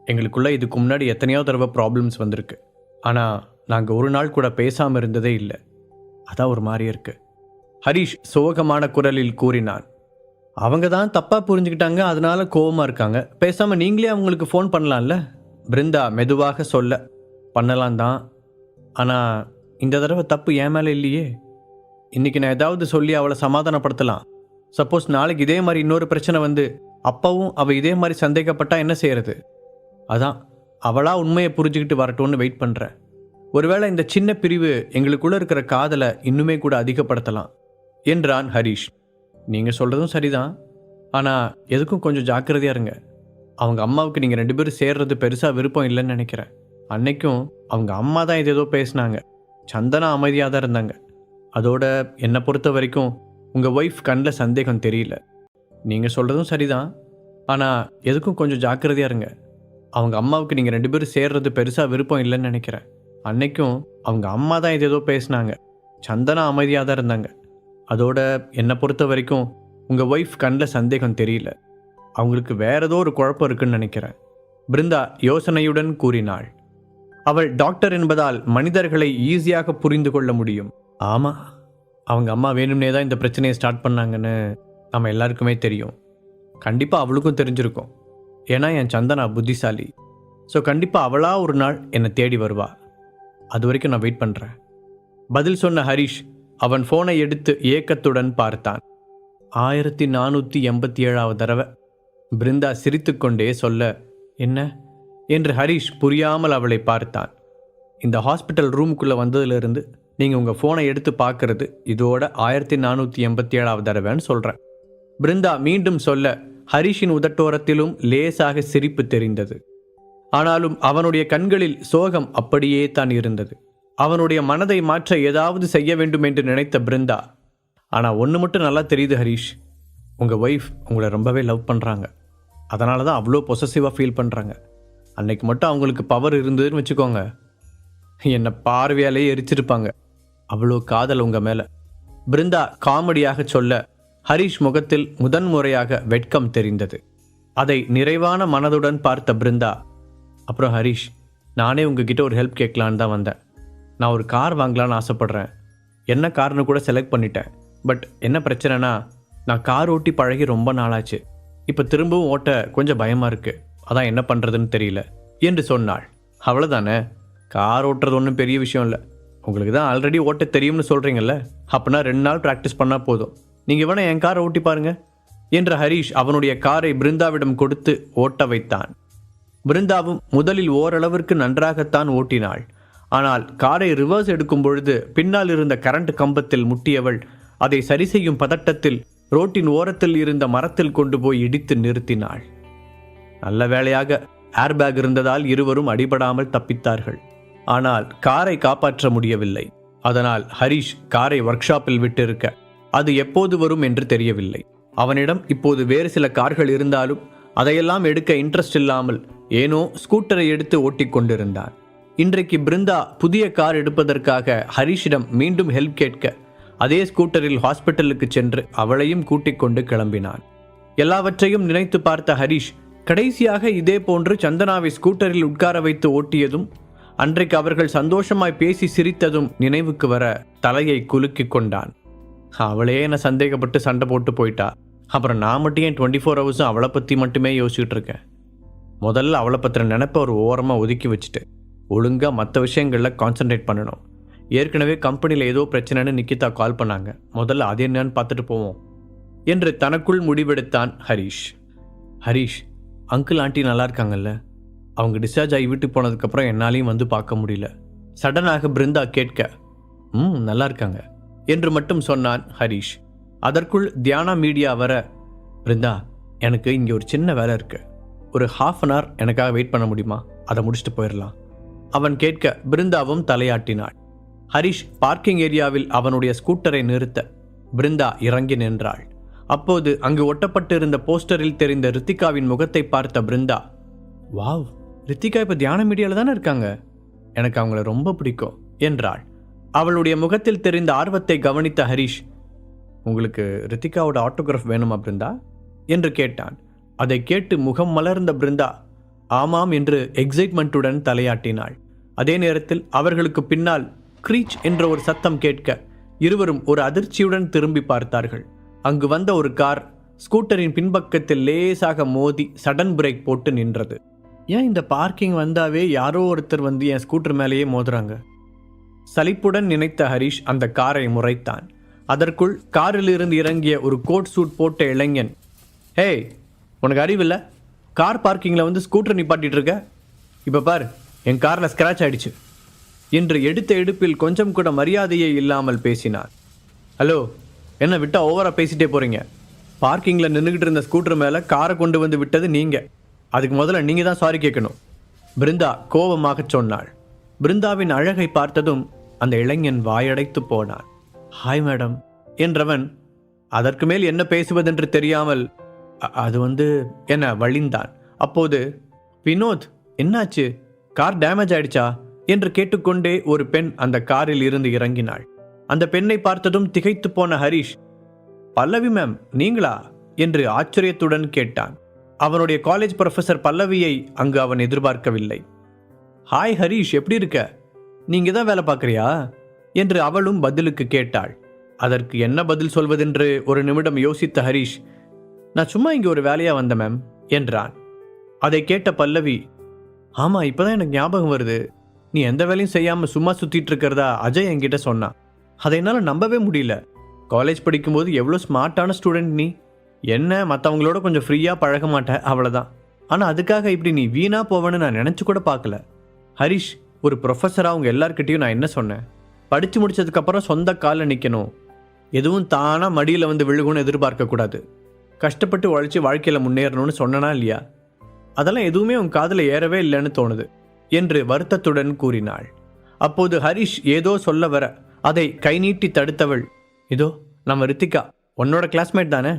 எங்களுக்குள்ளே இதுக்கு முன்னாடி எத்தனையோ தடவை ப்ராப்ளம்ஸ் வந்திருக்கு. ஆனால் நாங்கள் ஒரு நாள் கூட பேசாமல் இருந்ததே இல்லை. அதான் ஒரு மாதிரி இருக்கு. ஹரிஷ் சோகமான குரலில் கூறினான். அவங்க தான் தப்பாக புரிஞ்சுக்கிட்டாங்க, அதனால கோவமாக இருக்காங்க. பேசாமல் நீங்களே அவங்களுக்கு ஃபோன் பண்ணலாம்ல. பிருந்தா மெதுவாக சொல்ல. பண்ணலாம் தான், ஆனால் இந்த தடவை தப்பு என் மேலே இல்லையே. இன்றைக்கி நான் ஏதாவது சொல்லி அவளை சமாதானப்படுத்தலாம். சப்போஸ் நாளைக்கு இதே மாதிரி இன்னொரு பிரச்சனை வந்து அப்பவும் அவள் இதே மாதிரி சந்தேகப்பட்டா என்ன செய்யறது? அதான் அவளாக உண்மையை புரிஞ்சுக்கிட்டு வரட்டும்னு வெயிட் பண்ணுறேன். ஒருவேளை இந்த சின்ன பிரிவு எங்களுக்குள்ளே இருக்கிற காதலை இன்னுமே கூட அதிகப்படுத்தலாம் என்றான் ஹரிஷ். நீங்கள் சொல்கிறதும் சரிதான், ஆனால் எதுக்கும் கொஞ்சம் ஜாக்கிரதையாக இருங்க. அவங்க அம்மாவுக்கு நீங்கள் 2 பேரும் சேர்றது பெருசாக விருப்பம் இல்லைன்னு நினைக்கிறேன். அன்னைக்கும் அவங்க அம்மா தான் இது ஏதோ பேசினாங்க. சந்தனா அமைதியாக தான் இருந்தாங்க. அதோட என்னை பொறுத்த வரைக்கும் உங்கள் ஒய்ஃப் கண்ணில் சந்தேகம் தெரியல. நீங்கள் சொல்கிறதும் சரிதான், ஆனால் எதுக்கும் கொஞ்சம் ஜாக்கிரதையாக இருங்க. அவங்க அம்மாவுக்கு நீங்கள் 2 பேரும் சேர்றது பெருசாக விருப்பம் இல்லைன்னு நினைக்கிறேன். அன்னைக்கும் அவங்க அம்மா தான் இது ஏதோ பேசினாங்க. சந்தனா அமைதியாக தான் இருந்தாங்க. அதோட என்னை பொறுத்த வரைக்கும் உங்கள் ஒய்ஃப் கண்ணில் சந்தேகம் தெரியல. அவங்களுக்கு வேற ஏதோ ஒரு குழப்பம் இருக்குன்னு நினைக்கிறேன். பிருந்தா யோசனையுடன் கூறினாள். அவள் டாக்டர் என்பதால் மனிதர்களை ஈஸியாக புரிந்து கொள்ள முடியும். ஆமாம், அவங்க அம்மா வேணும்னே தான் இந்த பிரச்சனையை ஸ்டார்ட் பண்ணாங்கன்னு நம்ம எல்லாருக்குமே தெரியும். கண்டிப்பாக அவளுக்கும் தெரிஞ்சிருக்கும். ஏன்னா என் சந்தனா புத்திசாலி. ஸோ கண்டிப்பாக அவளாக ஒரு நாள் என்னை தேடி வருவா. அது வரைக்கும் நான் வெயிட் பண்ணுறேன். பதில் சொன்ன ஹரிஷ் அவன் ஃபோனை எடுத்து ஏக்கத்துடன் பார்த்தான். 1487வது தடவை. பிருந்தா சிரித்துக்கொண்டே சொல்ல, என்ன என்று ஹரிஷ் புரியாமல் அவளை பார்த்தான். இந்த ஹாஸ்பிட்டல் ரூமுக்குள்ளே வந்ததுலேருந்து நீங்கள் உங்கள் ஃபோனை எடுத்து பார்க்கறது இதோட 1487வது தடவைன்னு சொல்கிறேன். பிருந்தா மீண்டும் சொல்ல ஹரிஷின் உதட்டோரத்திலும் லேசாக சிரிப்பு தெரிந்தது. ஆனாலும் அவனுடைய கண்களில் சோகம் அப்படியே தான் இருந்தது. அவனுடைய மனதை மாற்ற ஏதாவது செய்ய வேண்டும் என்று நினைத்த பிருந்தா, ஆனால் ஒன்று மட்டும் நல்லா தெரியுது ஹரிஷ், உங்கள் ஒய்ஃப் உங்களை ரொம்பவே லவ் பண்ணுறாங்க. அதனால தான் அவ்வளோ பொசசிவாக ஃபீல் பண்ணுறாங்க. அன்னைக்கு மட்டும் அவங்களுக்கு பவர் இருந்ததுன்னு வச்சுக்கோங்க, என்னை பார்வையாலே எரிச்சிருப்பாங்க. அவ்வளோ காதல் உங்கள் மேலே. பிருந்தா காமெடியாக சொல்ல ஹரிஷ் முகத்தில் முதன்முறையாக வெட்கம் தெரிந்தது. அதை நிறைவான மனதுடன் பார்த்த பிருந்தா, அப்புறம் ஹரிஷ், நானே உங்ககிட்ட ஒரு ஹெல்ப் கேட்கலான்னு தான் வந்தேன். நான் ஒரு கார் வாங்கலான்னு ஆசைப்பட்றேன். என்ன கார்னு கூட செலக்ட் பண்ணிட்டேன். பட் என்ன பிரச்சனைனா, நான் கார் ஓட்டி பழகி ரொம்ப நாளாச்சு. இப்போ திரும்பவும் ஓட்ட கொஞ்சம் பயமாக இருக்குது. அதான் என்ன பண்ணுறதுன்னு தெரியல என்று சொன்னாள். அவ்வளோதானே, கார் ஓட்டுறது ஒன்றும் பெரிய விஷயம் இல்லை. உங்களுக்கு தான் ஆல்ரெடி ஓட்ட தெரியும்னு சொல்கிறீங்கல்ல, அப்படின்னா 2 நாள் ப்ராக்டிஸ் பண்ணால் போதும். நீங்கள் வேணால் என் காரை ஓட்டி பாருங்க என்ற ஹரிஷ் அவனுடைய காரை பிருந்தாவிடம் கொடுத்து ஓட்ட வைத்தான். பிருந்தாவும் முதலில் ஓரளவிற்கு நன்றாகத்தான் ஓட்டினாள். ஆனால் காரை ரிவர்ஸ் எடுக்கும் பொழுது பின்னால் இருந்த கரண்ட் கம்பத்தில் முட்டியவள் அதை சரி செய்யும் பதட்டத்தில் ரோட்டின் ஓரத்தில் இருந்த மரத்தில் கொண்டு போய் இடித்து நிறுத்தினாள். நல்ல வேளையாக ஏர்பேக் இருந்ததால் இருவரும் அடிபடாமல் தப்பித்தார்கள். ஆனால் காரை காப்பாற்ற முடியவில்லை. அதனால் ஹரிஷ் காரை ஒர்க் ஷாப்பில் விட்டிருக்க அது எப்போது வரும் என்று தெரியவில்லை. அவனிடம் இப்போது வேறு சில கார்கள் இருந்தாலும் அதையெல்லாம் எடுக்க இன்ட்ரெஸ்ட் இல்லாமல் ஏனோ ஸ்கூட்டரை எடுத்து ஓட்டிக் கொண்டிருந்தான். இன்றைக்கு பிருந்தா புதிய கார் எடுப்பதற்காக ஹரிஷிடம் மீண்டும் ஹெல்ப் கேட்க அதே ஸ்கூட்டரில் ஹாஸ்பிட்டலுக்கு சென்று அவளையும் கூட்டிக் கொண்டு கிளம்பினான். எல்லாவற்றையும் நினைத்து பார்த்த ஹரிஷ் கடைசியாக இதே போன்று சந்தனாவை ஸ்கூட்டரில் உட்கார வைத்து ஓட்டியதும் அன்றைக்கு அவர்கள் சந்தோஷமாய் பேசி சிரித்ததும் நினைவுக்கு வர தலையை குலுக்கி கொண்டான். அவளே என்னை சந்தேகப்பட்டு சண்டை போட்டு போயிட்டா, அப்புறம் நான் மட்டும் ஏன் 24 ஹவர்ஸும் அவளை பற்றி மட்டுமே யோசிச்சுட்டு இருக்கேன். முதல்ல அவளை பற்றின நினைப்பை ஒரு ஓரமாக ஒதுக்கி வச்சுட்டு ஒழுங்காக மற்ற விஷயங்களில் கான்சன்ட்ரேட் பண்ணணும். ஏற்கனவே கம்பெனியில் ஏதோ பிரச்சனைன்னு நிக்கிதா கால் பண்ணாங்க, முதல்ல அது என்னன்னு பார்த்துட்டு போவோம் என்று தனக்குள் முடிவெடுத்தான் ஹரிஷ். ஹரிஷ், அங்கிள் ஆண்டி நல்லா இருக்காங்கல்ல? அவங்க டிஸ்சார்ஜ் ஆகி வீட்டுக்கு போனதுக்கப்புறம் என்னாலையும் வந்து பார்க்க முடியல. சடனாக பிருந்தா கேட்க, நல்லா இருக்காங்க என்று மட்டும் சொன்னான் ஹரிஷ். அதற்குள் தியானா மீடியா வர, பிருந்தா, எனக்கு இங்கே ஒரு சின்ன வேலை இருக்கு, ஒரு 1/2 அன் ஹவர் எனக்காக வெயிட் பண்ண முடியுமா? அதை முடிச்சுட்டு போயிடலாம். அவன் கேட்க பிருந்தாவும் தலையாட்டினாள். ஹரிஷ் பார்க்கிங் ஏரியாவில் அவனுடைய ஸ்கூட்டரை நிறுத்த பிருந்தா இறங்கி நின்றாள். அப்போது அங்கு ஒட்டப்பட்டிருந்த போஸ்டரில் தெரிந்த ரித்திகாவின் முகத்தை பார்த்த பிருந்தா, வாவ், ரித்திகா இப்போ தியான மீடியாவில் தானே இருக்காங்க, எனக்கு அவங்கள ரொம்ப பிடிக்கும் என்றாள். அவளுடைய முகத்தில் தெரிந்த ஆர்வத்தை கவனித்த ஹரிஷ், உங்களுக்கு ரித்திகாவோட ஆட்டோகிராஃப் வேணுமா பிருந்தா என்று கேட்டான். அதை கேட்டு முகம் மலர்ந்த பிருந்தா ஆமாம் என்று எக்ஸைட்மெண்ட்டுடன் தலையாட்டினாள். அதே நேரத்தில் அவர்களுக்கு பின்னால் க்ரீச் என்ற ஒரு சத்தம் கேட்க இருவரும் ஒரு அதிர்ச்சியுடன் திரும்பி பார்த்தார்கள். அங்கு வந்த ஒரு கார் ஸ்கூட்டரின் பின்பக்கத்தில் லேசாக மோதி சடன் பிரேக் போட்டு நின்றது. ஏன் இந்த பார்க்கிங் வந்தாவே யாரோ ஒருத்தர் வந்து என் ஸ்கூட்டர் மேலேயே மோதுறாங்க? சலிப்புடன் நினைத்த ஹரிஷ் அந்த காரை முறைத்தான். அதற்குள் காரிலிருந்து இறங்கிய ஒரு கோட் சூட் போட்ட இளைஞன், ஹே, உனக்கு அறிவில்லை? கார் பார்க்கிங்கில் வந்து ஸ்கூட்டர் நிப்பாட்டிட்டு இருக்க, இப்போ பார் என் காரில் ஸ்க்ராட்ச் ஆயிடுச்சு என்று எடுத்த எடுப்பில் கொஞ்சம் கூட மரியாதையே இல்லாமல் பேசினார். ஹலோ, என்ன விட்டா ஓவராக பேசிட்டே போகிறீங்க? பார்க்கிங்கில் நின்றுக்கிட்டு இருந்த ஸ்கூட்டர் மேலே காரை கொண்டு வந்து விட்டது நீங்கள், அதுக்கு முதல்ல நீங்கள் தான் சாரி கேட்கணும், பிருந்தா கோபமாக சொன்னாள். பிருந்தாவின் அழகை பார்த்ததும் அந்த இளைஞன் வாயடைத்து போனான். ஹாய் மேடம் என்றவன் அதற்கு மேல் என்ன பேசுவதென்று தெரியாமல் அது வந்து என்ன வழிந்தான். அப்போது வினோத், என்னாச்சு, கார் டேமேஜ் ஆயிடுச்சா என்று கேட்டுக்கொண்டே ஒரு பெண் அந்த காரில் இருந்து இறங்கினாள். அந்த பெண்ணை பார்த்ததும் திகைத்து போன ஹரிஷ், பல்லவி மேம் நீங்களா என்று ஆச்சரியத்துடன் கேட்டான். அவனுடைய காலேஜ் ப்ரொஃபசர் பல்லவியை அங்கு அவன் எதிர்பார்க்கவில்லை. ஹாய் ஹரிஷ், எப்படி இருக்க, நீங்க தான் வேலை பார்க்குறியா என்று அவளும் பதிலுக்கு கேட்டாள். அதற்கு என்ன பதில் சொல்வதென்று ஒரு நிமிடம் யோசித்த ஹரிஷ், நான் சும்மா இங்கே ஒரு வேலையாக வந்தேன் மேம் என்றான். அதை கேட்ட பல்லவி, ஆமாம், இப்போதான் எனக்கு ஞாபகம் வருது, நீ எந்த வேலையும் செய்யாமல் சும்மா சுற்றிட்டு இருக்கிறதா அஜய் என்கிட்ட சொன்னான். அதை என்னால் நம்பவே முடியல. காலேஜ் படிக்கும்போது எவ்வளோ ஸ்மார்ட்டான ஸ்டூடெண்ட் நீ, என்ன மற்றவங்களோட கொஞ்சம் ஃப்ரீயாக பழக மாட்டேன், அவ்வளோதான். ஆனால் அதுக்காக இப்படி நீ வீணாக போவேன்னு நான் நினச்சி கூட பார்க்கல. ஹரிஷ், ஒரு ப்ரொஃபஸராக அவங்க எல்லார்கிட்டையும் நான் என்ன சொன்னேன், படித்து முடித்ததுக்கப்புறம் சொந்த காலில் நிற்கணும், எதுவும் தானாக மடியில் வந்து விழுகும்னு எதிர்பார்க்கக்கூடாது, கஷ்டப்பட்டு உழைச்சி வாழ்க்கையில் முன்னேறணும்னு சொன்னனா இல்லையா? அதெல்லாம் எதுவுமே உன் காதில் ஏறவே இல்லைன்னு தோணுது என்று வருத்தத்துடன் கூறினாள். அப்போது ஹரிஷ் ஏதோ சொல்ல வர அதை கை நீட்டி தடுத்தவள், இதோ நம்ம ரித்திகா உன்னோட கிளாஸ்மேட் தானே,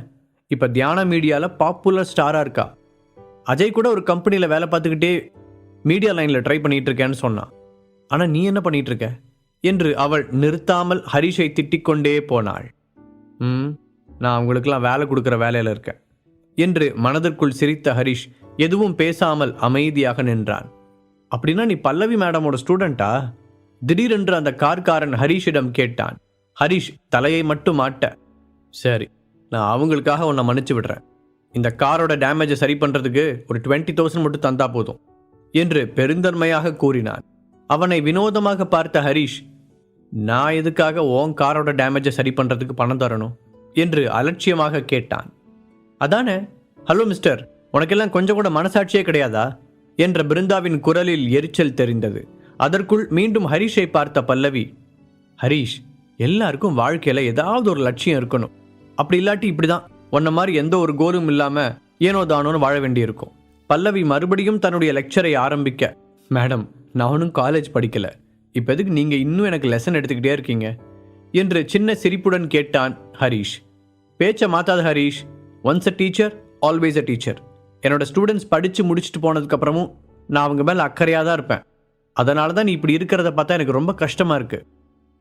இப்போ தியான மீடியாவில் பாப்புலர் ஸ்டாராக இருக்கா, அஜய் கூட ஒரு கம்பெனியில் வேலை பார்த்துக்கிட்டே மீடியா லைனில் ட்ரை பண்ணிகிட்டு இருக்கேன்னு சொன்னான், ஆனால் நீ என்ன பண்ணிகிட்டு இருக்க என்று அவள் நிறுத்தாமல் ஹரிஷை திட்டிக்கொண்டே போனாள். நான் அவங்களுக்கெல்லாம் வேலை கொடுக்குற வேலையில் இருக்கேன் என்று மனதிற்குள் சிரித்த ஹரிஷ் எதுவும் பேசாமல் அமைதியாக நின்றான். அப்படின்னா நீ பல்லவி மேடமோட ஸ்டூடெண்ட்டா? திடீரென்று அந்த கார்காரன் ஹரிஷிடம் கேட்டான். ஹரிஷ் தலையை மட்டும் ஆட்ட, சரி, நான் அவங்களுக்காக உன்னை மன்னிச்சு விடுறேன், இந்த காரோட டேமேஜை சரி பண்ணுறதுக்கு ஒரு 20,000 மட்டும் தந்தா போதும் என்று பெருந்தன்மையாக கூறினான். அவனை வினோதமாக பார்த்த ஹரிஷ், நான் எதுக்காக உன் காரோட டேமேஜை சரி பண்ணுறதுக்கு பணம் தரணும் என்று அலட்சியமாக கேட்டான். அதானே, ஹலோ மிஸ்டர், உனக்கெல்லாம் கொஞ்சம் கூட மனசாட்சியே கிடையாதா என்ற பிருந்தாவின் குரலில் எரிச்சல் தெரிந்தது. அதற்குள் மீண்டும் ஹரிஷை பார்த்த பல்லவி, ஹரிஷ், எல்லாருக்கும் வாழ்க்கையில் ஏதாவது ஒரு லட்சியம் இருக்கணும், அப்படி இல்லாட்டி இப்படி தான் உன்ன மாதிரி எந்த ஒரு கோலும் இல்லாமல் ஏனோ தானோன்னு வாழ வேண்டியிருக்கும். பல்லவி மறுபடியும் தன்னுடைய லெக்சரை ஆரம்பிக்க, மேடம், நானும் காலேஜ் படிக்கலை, இப்போ எதுக்கு நீங்கள் இன்னும் எனக்கு லெசன் எடுத்துக்கிட்டே இருக்கீங்க என்று சின்ன சிரிப்புடன் கேட்டான் ஹரிஷ். பேச்சை மாத்தாத Harish, once a teacher always a teacher. என்னோட ஸ்டூடெண்ட்ஸ் படித்து முடிச்சுட்டு போனதுக்கப்புறமும் நான் அவங்க மேலே அக்கறையாக தான் இருப்பேன், அதனால தான் நீ இப்படி இருக்கிறத பார்த்தா எனக்கு ரொம்ப கஷ்டமாக இருக்குது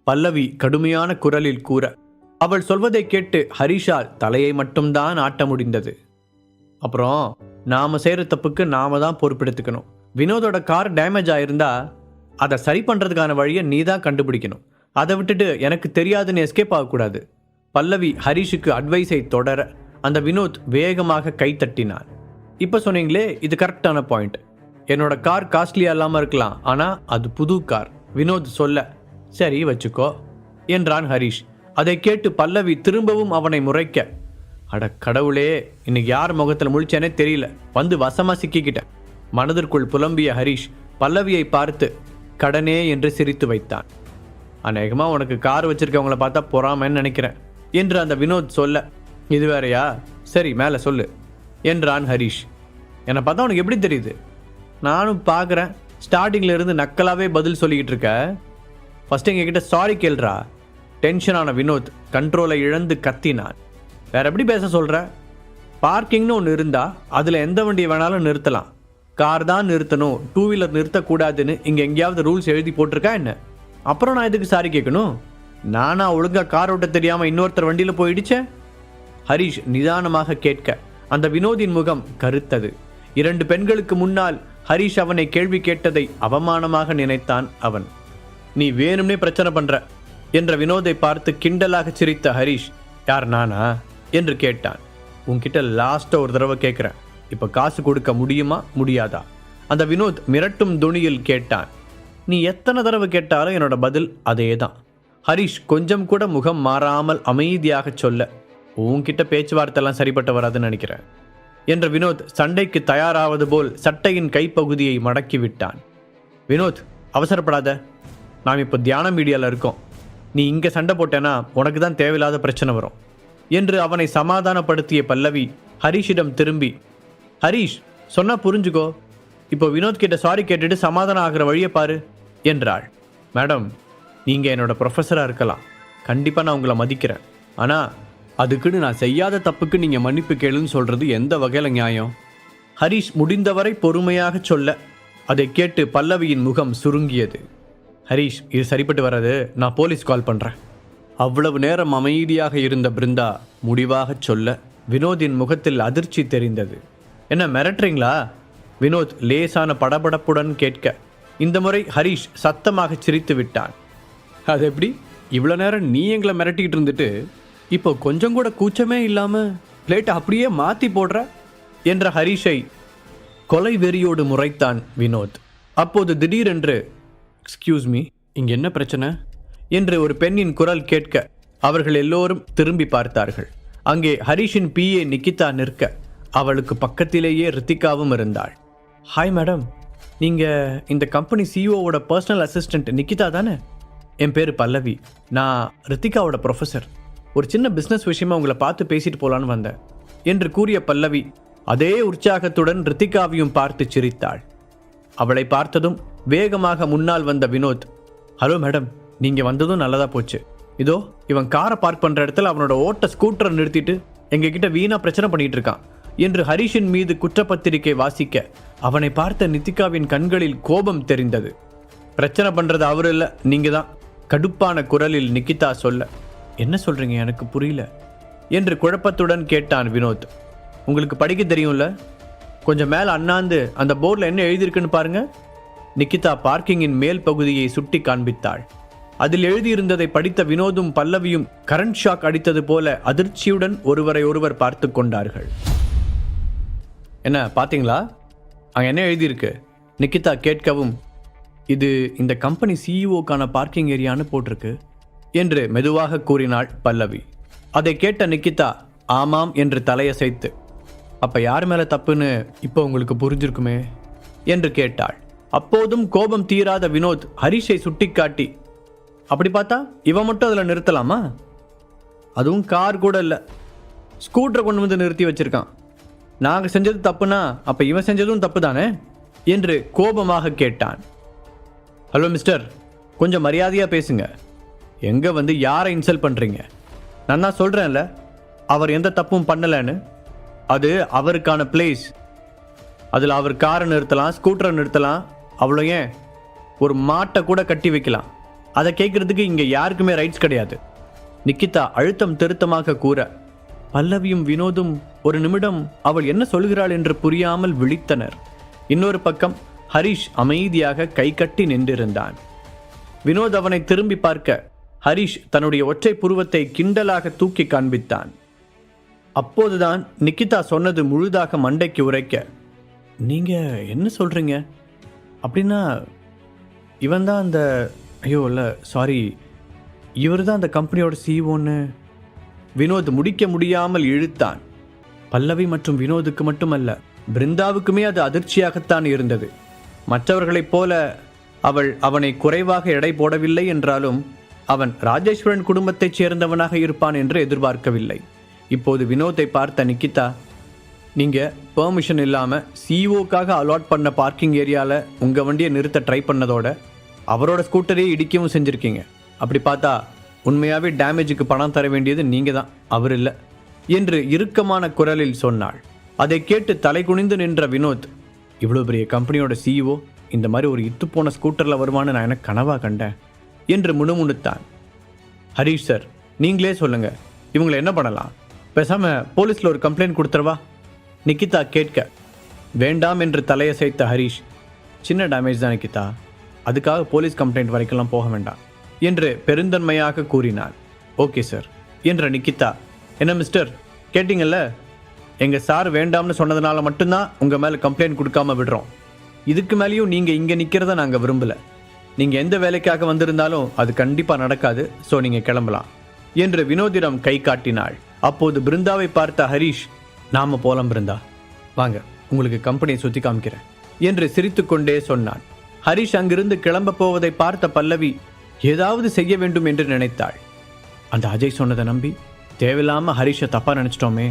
பல்லவி கடுமையான குரலில் கூற. அவள் சொல்வதை கேட்டு ஹரிஷால் தலையை மட்டும்தான் ஆட்ட முடிந்தது. அப்புறம் நாம் செய்கிற தப்புக்கு நாம தான் பொறுப்பெடுத்துக்கணும். வினோதோட கார் டேமேஜ் ஆயிருந்தா அதை சரி பண்ணுறதுக்கான வழியை நீ தான் கண்டுபிடிக்கணும், அதை விட்டுட்டு எனக்கு தெரியாதுன்னு எஸ்கேப் ஆகக்கூடாது. பல்லவி ஹரிஷுக்கு அட்வைஸை தொடர அந்த வினோத் வேகமாக கை தட்டினான். இப்போ சொன்னீங்களே, இது கரெக்டான பாயிண்ட். என்னோட கார் காஸ்ட்லியாக இல்லாமல் இருக்கலாம், ஆனால் அது புது கார், வினோத் சொல்ல. சரி வச்சுக்கோ என்றான் ஹரிஷ். அதை கேட்டு பல்லவி திரும்பவும் அவனை முறைக்க, அட கடவுளே, இன்னைக்கு யார் முகத்தில் முழிச்சேனே தெரியல, வந்து வசமாக சிக்கிக்கிட்டேன். மனதிற்குள் புலம்பிய ஹரிஷ் பல்லவியை பார்த்து கடனே என்று சிரித்து வைத்தான். அநேகமாக உனக்கு கார் வச்சிருக்கவங்களை பார்த்தா பொறாமன்னு நினைக்கிறேன் என்று அந்த வினோத் சொல்ல, இது வேறையா, சரி மேலே சொல்லு என்றான் ஹரிஷ். என்னை பார்த்தா உனக்கு எப்படி தெரியுது? நானும் பார்க்குறேன், ஸ்டார்டிங்ல இருந்து நக்கலாவே பதில் சொல்லிக்கிட்டு இருக்க. ஃபர்ஸ்ட் எங்ககிட்ட சாரி கேள்றா. டென்ஷனான வினோத் கண்ட்ரோலை இழந்து கத்தினான். வேற எப்படி பேச சொல்ற? பார்க்கிங்னு ஒன்று இருந்தா அதில் எந்த வண்டியை வேணாலும் நிறுத்தலாம். கார் தான் நிறுத்தணும், 2 வீலர் நிறுத்தக்கூடாதுன்னு இங்கே எங்கேயாவது ரூல்ஸ் எழுதி போட்டிருக்கா என்ன? அப்புறம் நான் எதுக்கு சாரி கேட்கணும்? நானா ஒழுங்கா கார் ஓட்ட தெரியாமல் இன்னொருத்தர் வண்டியில் போயிடுச்சேன்? ஹரிஷ் நிதானமாக கேட்க அந்த வினோதின் முகம் கருத்தது. 2 பெண்களுக்கு முன்னால் ஹரிஷ் அவனை கேள்வி கேட்டதை அவமானமாக நினைத்தான் அவன். நீ வேணும்னே பிரச்சனை பண்ற என்ற வினோதை பார்த்து கிண்டலாக சிரித்த ஹரிஷ், யார் நானா என்று கேட்டான். உன்கிட்ட லாஸ்ட்டாக ஒரு தடவை கேட்குறேன், இப்போ காசு கொடுக்க முடியுமா முடியாதா? அந்த வினோத் மிரட்டும் துணியில் கேட்டான். நீ எத்தனை தடவை கேட்டாலும் என்னோட பதில் அதே தான். ஹரிஷ் கொஞ்சம் கூட முகம் மாறாமல் அமைதியாக சொல்ல, உன்கிட்ட பேச்சுவார்த்தைலாம் சரிப்பட்டு வராதுன்னு நினைக்கிறேன் என்ற வினோத் சண்டைக்கு தயாராவது போல் சட்டையின் கைப்பகுதியை மடக்கி விட்டான். வினோத், அவசரப்படாத, நாம் இப்போ தியான மீடியாவில் இருக்கோம். நீ இங்கே சண்டை போட்டேன்னா உனக்கு தான் தேவையில்லாத பிரச்சனை வரும் என்று அவனை சமாதானப்படுத்திய பல்லவி ஹரிஷிடம் திரும்பி, ஹரிஷ் சொன்னா புரிஞ்சுக்கோ, இப்போ வினோத் கிட்ட சாரி கேட்டுட்டு சமாதானம் ஆகிற வழியை பாரு என்றாள். மேடம், நீங்கள் என்னோட ப்ரொஃபஸராக இருக்கலாம், கண்டிப்பாக நான் உங்களை மதிக்கிறேன். ஆனால் அதுக்குன்னு நான் செய்யாத தப்புக்கு நீங்கள் மன்னிப்பு கேளுன்னு சொல்கிறது எந்த வகையில் நியாயம்? ஹரிஷ் முடிந்தவரை பொறுமையாக சொல்ல அதை கேட்டு பல்லவியின் முகம் சுருங்கியது. ஹரிஷ், இது சரிப்பட்டு வராது, நான் போலீஸ் கால் பண்ணுறேன். அவ்வளவு நேரம் அமைதியாக இருந்த பிருந்தா முடிவாக சொல்ல வினோதின் முகத்தில் அதிர்ச்சி தெரிந்தது. என்ன மிரட்டுறீங்களா? வினோத் லேசான படபடப்புடன் கேட்க இந்த முறை ஹரிஷ் சத்தமாக சிரித்து விட்டான். அது எப்படி? இவ்வளோ நேரம் நீ எங்களை மிரட்டிக்கிட்டு இருந்துட்டு இப்போ கொஞ்சம் கூட கூச்சமே இல்லாமல் பிளேட்டை அப்படியே மாற்றி போடுற என்ற ஹரிஷை கொலை வெறியோடு முறைத்தான் வினோத். அப்போது திடீரென்று, எக்ஸ்கியூஸ் மீ, இங்கே என்ன பிரச்சனை என்று ஒரு பெண்ணின் குரல் கேட்க அவர்கள் எல்லோரும் திரும்பி பார்த்தார்கள். அங்கே ஹரிஷின் பிஏ நிக்கிதா நிற்க அவளுக்கு பக்கத்திலேயே ரித்திகாவும் இருந்தாள். ஹாய் மேடம், நீங்கள் இந்த கம்பெனி சிஇஓவோட பர்சனல் அசிஸ்டண்ட் நிக்கிதா தானே? என் பேர் பல்லவி, நான் ரித்திகாவோட ப்ரொஃபஸர். ஒரு சின்ன பிஸ்னஸ் விஷயமா உங்களை பார்த்து பேசிட்டு போகலான்னு வந்தேன் என்று கூறிய பல்லவி அதே உற்சாகத்துடன் ரித்திகாவையும் பார்த்து சிரித்தாள். அவளை பார்த்ததும் வேகமாக முன்னால் வந்த வினோத், ஹலோ மேடம், நீங்கள் வந்ததும் நல்லதாக போச்சு. இதோ இவன் காரை பார்க் பண்ணுற இடத்துல அவனோட ஓட்ட ஸ்கூட்டரை நிறுத்திட்டு எங்ககிட்ட வீணாக பிரச்சனை பண்ணிகிட்டு இருக்கான் என்று ஹரிஷின் மீது குற்றப்பத்திரிகை வாசிக்க அவனை பார்த்த நித்திகாவின் கண்களில் கோபம் தெரிந்தது. பிரச்சனை பண்ணுறது அவர் இல்லை, நீங்கள் தான், கடுப்பான குரலில் நிக்கிதா சொல்ல, என்ன சொல்கிறீங்க, எனக்கு புரியல என்று குழப்பத்துடன் கேட்டான் வினோத். உங்களுக்கு படிக்க தெரியும்ல, கொஞ்சம் மேலே அண்ணாந்து அந்த போர்டில் என்ன எழுதியிருக்குன்னு பாருங்க. நிக்கிதா பார்க்கிங்கின் மேல் பகுதியை சுட்டி காண்பித்தாள். அதில் எழுதியிருந்ததை படித்த வினோதும் பல்லவியும் கரண்ட் ஷாக் அடித்தது போல அதிர்ச்சியுடன் ஒருவரை ஒருவர் பார்த்து கொண்டார்கள். என்ன பார்த்தீங்களா, அங்கே என்ன எழுதியிருக்கு? நிக்கிதா கேட்கவும், இது இந்த கம்பெனி சிஇஓக்கான பார்க்கிங் ஏரியான்னு போட்டிருக்கு என்று மெதுவாக கூறினாள் பல்லவி. அதை கேட்ட நிக்கிதா ஆமாம் என்று தலையசைத்து, அப்போ யார் மேலே தப்புன்னு இப்போ உங்களுக்கு புரிஞ்சிருக்குமே என்று கேட்டாள். அப்போதும் கோபம் தீராத வினோத் ஹரிஷை சுட்டிக்காட்டி, அப்படி பார்த்தா இவன் மட்டும் அதில் நிறுத்தலாமா? அதுவும் கார் கூட இல்லை, ஸ்கூட்டரை கொண்டு வந்து நிறுத்தி வச்சிருக்கான். நாங்கள் செஞ்சது தப்புனா அப்போ இவன் செஞ்சதும் தப்பு தானே என்று கோபமாக கேட்டான். ஹலோ மிஸ்டர், கொஞ்சம் மரியாதையாக பேசுங்க. எங்கே வந்து யாரை இன்சல்ட் பண்ணுறீங்க? நான் தான் சொல்கிறேன்ல, அவர் எந்த தப்பும் பண்ணலைன்னு. அது அவருக்கான பிளேஸ். அதில் அவர் காரை நிறுத்தலாம், ஸ்கூட்டரை நிறுத்தலாம், அவ்வளோ ஏன் ஒரு மாட்டை கூட கட்டி வைக்கலாம். அதை கேட்குறதுக்கு இங்கே யாருக்குமே ரைட்ஸ் கிடையாது. நிக்கிதா அழுத்தம் திருத்தமாக கூற பல்லவியும் வினோதும் ஒரு நிமிடம் அவள் என்ன சொல்கிறாள் என்று புரியாமல் விழித்தனர். இன்னொரு பக்கம் ஹரிஷ் அமைதியாக கை கட்டி நின்றிருந்தான். வினோத் அவனை திரும்பி பார்க்க ஹரிஷ் தன்னுடைய ஒற்றை புருவத்தை கிண்டலாக தூக்கி காண்பித்தான். அப்போதுதான் நிக்கிதா சொன்னது முழுதாக மண்டைக்கு உரைக்க, நீங்கள் என்ன சொல்கிறீங்க? அப்படின்னா இவன் தான் அந்த, ஐயோ இல்லை சாரி, இவர் தான் அந்த கம்பெனியோட சிஇஓன்னு வினோத் முடிக்க முடியாமல் இழுத்தான். பல்லவி மற்றும் வினோதுக்கு மட்டுமல்ல, பிருந்தாவுக்குமே அது அதிர்ச்சியாகத்தான் இருந்தது. மற்றவர்களைப் போல அவள் அவனை குறைவாக எடை போடவில்லை என்றாலும் அவன் ராஜேஸ்வரன் குடும்பத்தைச் சேர்ந்தவனாக இருப்பான் என்று எதிர்பார்க்கவில்லை. இப்போது வினோத்தை பார்த்த நிக்கிதா, நீங்கள் பெர்மிஷன் இல்லாமல் சிஓக்காக அலாட் பண்ண பார்க்கிங் ஏரியாவில் உங்கள் வண்டியை நிறுத்த ட்ரை பண்ணதோட அவரோட ஸ்கூட்டரையே இடிக்கவும் செஞ்சுருக்கீங்க. அப்படி பார்த்தா உண்மையாகவே டேமேஜுக்கு பணம் தர வேண்டியது நீங்கள் தான், அவர் இல்லை என்று இறுக்கமான குரலில் சொன்னாள். அதை கேட்டு தலை குனிந்து நின்ற வினோத், இவ்வளோ பெரிய கம்பெனியோட சிஇஓ இந்த மாதிரி ஒரு இத்துப்போன ஸ்கூட்டரில் வருவான்னு நான் எனக்கு கனவாக கண்டேன் என்று முணுமுணுத்தான். ஹரீஷ் சார், நீங்களே சொல்லுங்கள், இவங்களை என்ன பண்ணலாம்? பேசாமல் போலீஸில் ஒரு கம்ப்ளைண்ட் கொடுத்துருவா? நிக்கிதா கேட்க, வேண்டாம் என்று தலையசைத்த ஹரீஷ், சின்ன டேமேஜ் தான் நிக்கிதா, அதுக்காக போலீஸ் கம்ப்ளைண்ட் வரைக்கெல்லாம் போக வேண்டாம் என்று பெருந்தன்மையாக கூறினார். ஓகே சார் என்ற நிக்கிதா, என்ன மிஸ்டர் கேட்டிங்கல்ல, எங்கள் சார் வேண்டாம்னு சொன்னதுனால மட்டும்தான் உங்கள் மேலே கம்ப்ளைண்ட் கொடுக்காம விடுறோம். இதுக்கு மேலேயும் நீங்கள் இங்கே நிற்கிறத நாங்கள் விரும்பலை. நீங்கள் எந்த வேலைக்காக வந்திருந்தாலும் அது கண்டிப்பாக நடக்காது. ஸோ நீங்கள் கிளம்பலாம் என்று வினோதிடம் கை காட்டினாள். அப்போது பிருந்தாவை பார்த்த ஹரீஷ், நாம போலாம் பிருந்தா, வாங்க உங்களுக்கு கம்பெனியை சுற்றி காமிக்கிறேன் என்று சிரித்துக்கொண்டே சொன்னான். ஹரீஷ் அங்கிருந்து கிளம்ப போவதை பார்த்த பல்லவி ஏதாவது செய்ய வேண்டும் என்று நினைத்தாள். அந்த அஜய் சொன்னதை நம்பி தேவையில்லாமல் ஹரீஷை தப்பாக நினச்சிட்டோமே.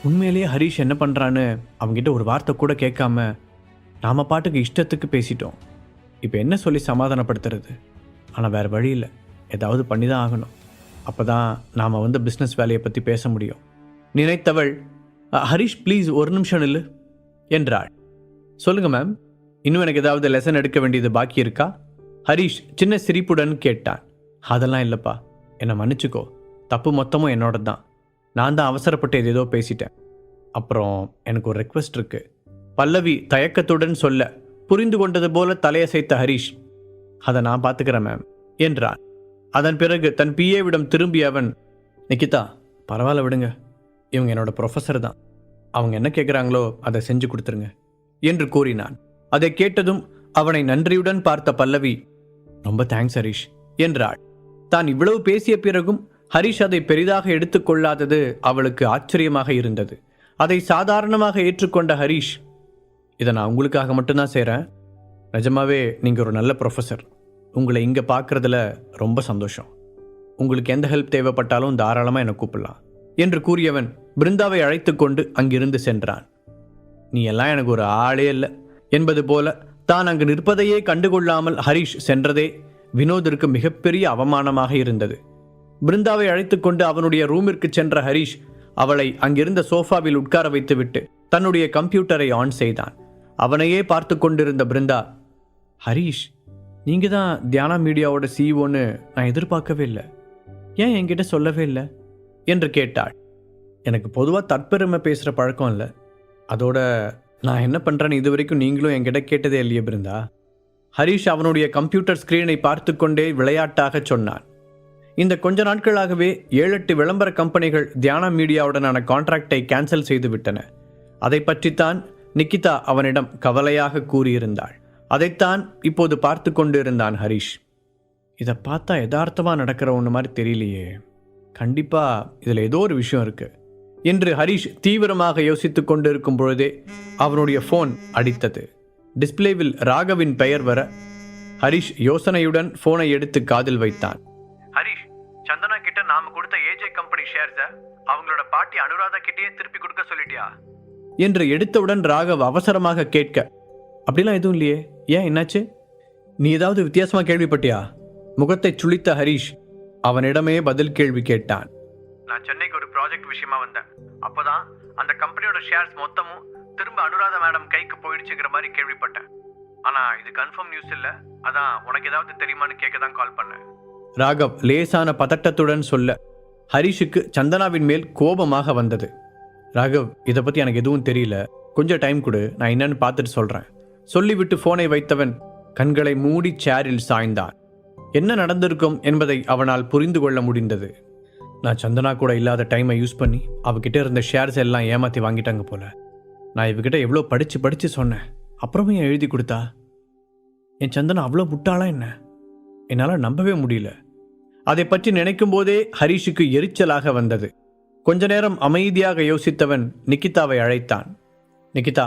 உண்மையிலேயே ஹரீஷ் என்ன பண்ணுறான்னு அவங்ககிட்ட ஒரு வார்த்தை கூட கேட்காம நாம் பாட்டுக்கு இஷ்டத்துக்கு பேசிட்டோம். இப்போ என்ன சொல்லி சமாதானப்படுத்துறது? ஆனால் வேறு வழி இல்லை, ஏதாவது பண்ணி தான் ஆகணும். அப்போ தான் நாம் பிஸ்னஸ் வேலையை பற்றி பேச முடியும் நினைத்தவள், ஹரீஷ் ப்ளீஸ் ஒரு நிமிஷம் இல்லை என்றாள். சொல்லுங்கள் மேம், இன்னும் எனக்கு ஏதாவது லெசன் எடுக்க வேண்டியது பாக்கி இருக்கா? ஹரீஷ் சின்ன சிரிப்புடன் கேட்டான். அதெல்லாம் இல்லைப்பா, என்னை மன்னிச்சுக்கோ, தப்பு மொத்தமும் என்னோட தான். நான் தான் அவசரப்பட்டு ஏதேதோ பேசிட்டேன். அப்புறம் எனக்கு ஒரு ரெக்வெஸ்ட் இருக்கு. பல்லவி தயக்கத்துடன் சொல்ல, புரிந்து கொண்டது போல தலையசைத்த ஹரீஷ், அதை நான் பார்த்துக்கிறேன் மேம் என்றான். அதன் பிறகு தன் பிஏவிடம் திரும்பிய அவன், நிக்கிதா பரவாயில்ல விடுங்க, இவங்க என்னோட ப்ரொஃபஸர் தான், அவங்க என்ன கேட்குறாங்களோ அதை செஞ்சு கொடுத்துருங்க என்று கூறினான். அதை கேட்டதும் அவனை நன்றியுடன் பார்த்த பல்லவி, ரொம்ப தேங்க்ஸ் ஹரீஷ் என்றாள். தான் இவ்வளவு பேசிய பிறகும் ஹரீஷ் அதை பெரிதாக எடுத்துக்கொள்ளாதது அவளுக்கு ஆச்சரியமாக இருந்தது. அதை சாதாரணமாக ஏற்றுக்கொண்ட ஹரீஷ், இதை நான் உங்களுக்காக மட்டும்தான் செய்கிறேன். நிஜமாவே நீங்கள் ஒரு நல்ல ப்ரொஃபஸர். உங்களை இங்கே பார்க்குறதுல ரொம்ப சந்தோஷம். உங்களுக்கு எந்த ஹெல்ப் தேவைப்பட்டாலும் தாராளமாக என்னை கூப்பிடலாம் என்று கூறியவன் பிருந்தாவை அழைத்து கொண்டு அங்கிருந்து சென்றான். நீ எல்லாம் எனக்கு ஒரு ஆளே இல்லை என்பது போல தான் அங்கு நிற்பதையே கண்டுகொள்ளாமல் ஹரீஷ் சென்றதே வினோதிற்கு மிகப்பெரிய அவமானமாக இருந்தது. பிருந்தாவை அழைத்து கொண்டு அவனுடைய ரூமிற்கு சென்ற ஹரீஷ் அவளை அங்கிருந்த சோஃபாவில் உட்கார வைத்துவிட்டு தன்னுடைய கம்ப்யூட்டரை ஆன் செய்தான். அவனையே பார்த்து கொண்டிருந்த பிருந்தா, ஹரீஷ், நீங்கள் தான் தியானா மீடியாவோட சிஇஓன்னு நான் எதிர்பார்க்கவே இல்லை, ஏன் என்கிட்ட சொல்லவே இல்லை என்று கேட்டாள். எனக்கு பொதுவாக தற்பெருமை பேசுகிற பழக்கம் இல்லை, அதோட நான் என்ன பண்ணுறேன்னு இது வரைக்கும் நீங்களும் என்கிட்ட கேட்டதே இல்லையே பிருந்தா. ஹரீஷ் அவனுடைய கம்ப்யூட்டர் ஸ்க்ரீனை பார்த்து கொண்டே விளையாட்டாக சொன்னான். இந்த கொஞ்ச நாட்களாகவே 7-8 விளம்பர கம்பெனிகள் தியானா மீடியாவுடனான கான்ட்ராக்டை கேன்சல் செய்து விட்டன. அதை பற்றித்தான் நிக்கிதா அவனிடம் கவலையாக கூறியிருந்தாள். அதைத்தான் இப்போது பார்த்து கொண்டு இருந்தான் ஹரீஷ். இதை பார்த்தா யதார்த்தமாக நடக்கிற ஒன்று மாதிரி தெரியலையே, கண்டிப்பாக இதில் ஏதோ ஒரு விஷயம் இருக்கு என்று ஹரீஷ் தீவிரமாக யோசித்து கொண்டிருக்கும் பொழுதே அவனுடைய ஃபோன் அடித்தது. டிஸ்பிளேவில் ராகவின் பெயர் வர ஹரீஷ் யோசனையுடன் ஃபோனை எடுத்து காதில் வைத்தான்.
ஹரீஷ், சந்தனா கிட்ட நாம கொடுத்த ஏஜே கம்பெனி ஷேர்ஸை அவங்களோட பாட்டி அனுராதா கிட்டேயே திருப்பி கொடுக்க சொல்லிட்டியா
என்று எடுத்தவுடன் ராகவ் அவசரமாக கேட்க, அப்படிலாம் எதுவும் இல்லையே, ஏன் என்னாச்சு? நீ ஏதாவது வித்தியாசமாக கேள்விப்பட்டியா? முகத்தை சுளித்த ஹரீஷ் அவனிடமே பதில் கேள்வி கேட்டான்.
நான் சென்னைக்கு ஒரு ப்ராஜெக்ட் விஷயமா வந்தேன். அப்போதான் அந்த கம்பெனியோட ஷேர்ஸ் மொத்தமும் திரும்ப அனுராதா மேடம் கைக்கு போயிடுச்சுங்கிற மாதிரி கேள்விப்பட்டேன். ஆனால் இது கன்ஃபார்ம் நியூஸ் இல்லை, அதான் உனக்கு ஏதாவது தெரியுமான்னு கேட்க தான் கால் பண்ணேன்.
ராகவ் லேசான பதட்டத்துடன் சொல்ல ஹரீஷுக்கு சந்தனாவின் மேல் கோபமாக வந்தது. ராகவ், இதை பற்றி எனக்கு எதுவும் தெரியல, கொஞ்சம் டைம் கொடு, நான் என்னன்னு பார்த்துட்டு சொல்கிறேன் சொல்லிவிட்டு ஃபோனை வைத்தவன் கண்களை மூடி சேரில் சாய்ந்தான். என்ன நடந்திருக்கும் என்பதை அவனால் புரிந்து கொள்ள முடிந்தது. நான் சந்தனா கூட இல்லாத டைமை யூஸ் பண்ணி அவகிட்ட இருந்த ஷேர்ஸ் எல்லாம் ஏமாற்றி வாங்கிட்டாங்க போல. நான் இவகிட்ட எவ்வளோ படித்து சொன்னேன், அப்புறமே எழுதி கொடுத்தா. என் சந்தனா அவ்வளோ முட்டாளா என்ன? என்னால் நம்பவே முடியல. அதை பற்றி நினைக்கும் போதே ஹரீஷுக்கு எரிச்சலாக வந்தது. கொஞ்ச நேரம் அமைதியாக யோசித்தவன் நிக்கிதாவை அழைத்தான். நிக்கிதா,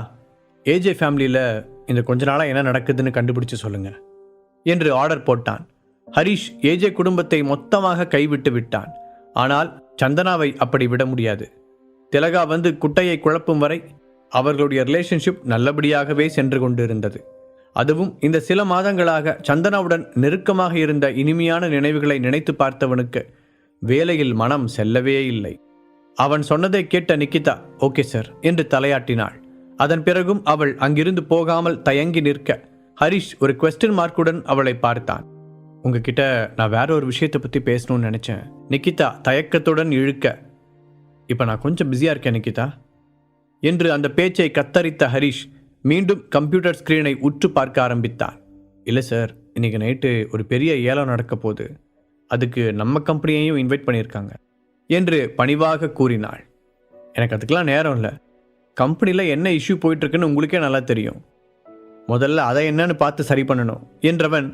ஏஜே ஃபேமிலியில் இந்த கொஞ்ச நாளாக என்ன நடக்குதுன்னு கண்டுபிடிச்சு சொல்லுங்க என்று ஆர்டர் போட்டான். ஹரீஷ் ஏஜே குடும்பத்தை மொத்தமாக கைவிட்டு விட்டான். ஆனால் சந்தனாவை அப்படி விட முடியாது. திலகா வந்து குட்டையை குழப்பும் வரை அவர்களுடைய ரிலேஷன்ஷிப் நல்லபடியாகவே சென்று கொண்டிருந்தது. அதுவும் இந்த சில மாதங்களாக சந்தனாவுடன் நெருக்கமாக இருந்த இனிமையான நினைவுகளை நினைத்து பார்த்தவனுக்கு வேலையில் மனம் செல்லவே இல்லை. அவன் சொன்னதை கேட்ட நிக்கிதா ஓகே சார் என்று தலையாட்டினாள். அதன் பிறகும் அவள் அங்கிருந்து போகாமல் தயங்கி நிற்க ஹரிஷ் ஒரு குவெஸ்டின் மார்க்குடன் அவளை பார்த்தான். உங்ககிட்ட நான் வேற ஒரு விஷயத்தை பற்றி பேசணும்னு நினச்சேன். நிக்கிதா தயக்கத்துடன் இழுக்க, இப்போ நான் கொஞ்சம் பிஸியாக இருக்கேன் நிக்கிதா என்று அந்த பேச்சை கத்தரித்த ஹரிஷ் மீண்டும் கம்ப்யூட்டர் ஸ்க்ரீனை உற்று பார்க்க ஆரம்பித்தான். இல்லை சார், இன்றைக்கி நைட்டு ஒரு பெரிய ஏலம் நடக்க போகுது, அதுக்கு நம்ம கம்பெனியையும் இன்வைட் பண்ணியிருக்காங்க என்று பணிவாக கூறினாள். எனக்கு அதுக்கெலாம் நேரம் இல்லை. கம்பெனியில் என்ன இஷ்யூ போயிட்டுருக்குன்னு உங்களுக்கே நல்லா தெரியும். முதல்ல அதை என்னன்னு பார்த்து சரி பண்ணணும் என்றவன்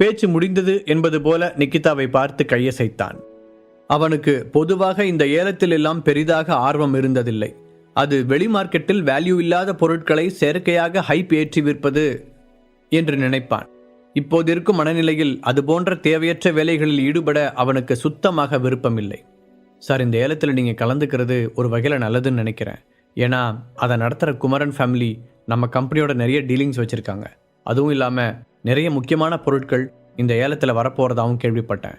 பேச்சு முடிந்தது என்பது போல நிக்கிதாவை பார்த்து கையசைத்தான். அவனுக்கு பொதுவாக இந்த ஏலத்தில் எல்லாம் பெரிதாக ஆர்வம் இருந்ததில்லை. அது வெளி மார்க்கெட்டில் வேல்யூ இல்லாத பொருட்களை செயற்கையாக ஹைப் ஏற்றி விற்பது என்று நினைப்பான். இப்போது இருக்கும் மனநிலையில் அதுபோன்ற தேவையற்ற வேலைகளில் ஈடுபட அவனுக்கு சுத்தமாக விருப்பமில்லை. சார், இந்த ஏலத்தில் நீங்கள் கலந்துக்கிறது ஒரு வகையில் நல்லதுன்னு நினைக்கிறேன். ஏன்னா அதை நடத்துகிற குமரன் ஃபேமிலி நம்ம கம்பெனியோட நிறைய டீலிங்ஸ் வச்சுருக்காங்க. அதுவும் இல்லாமல் நிறைய முக்கியமான பொருட்கள் இந்த ஏலத்தில் வரப்போகிறதாகவும் கேள்விப்பட்டேன்.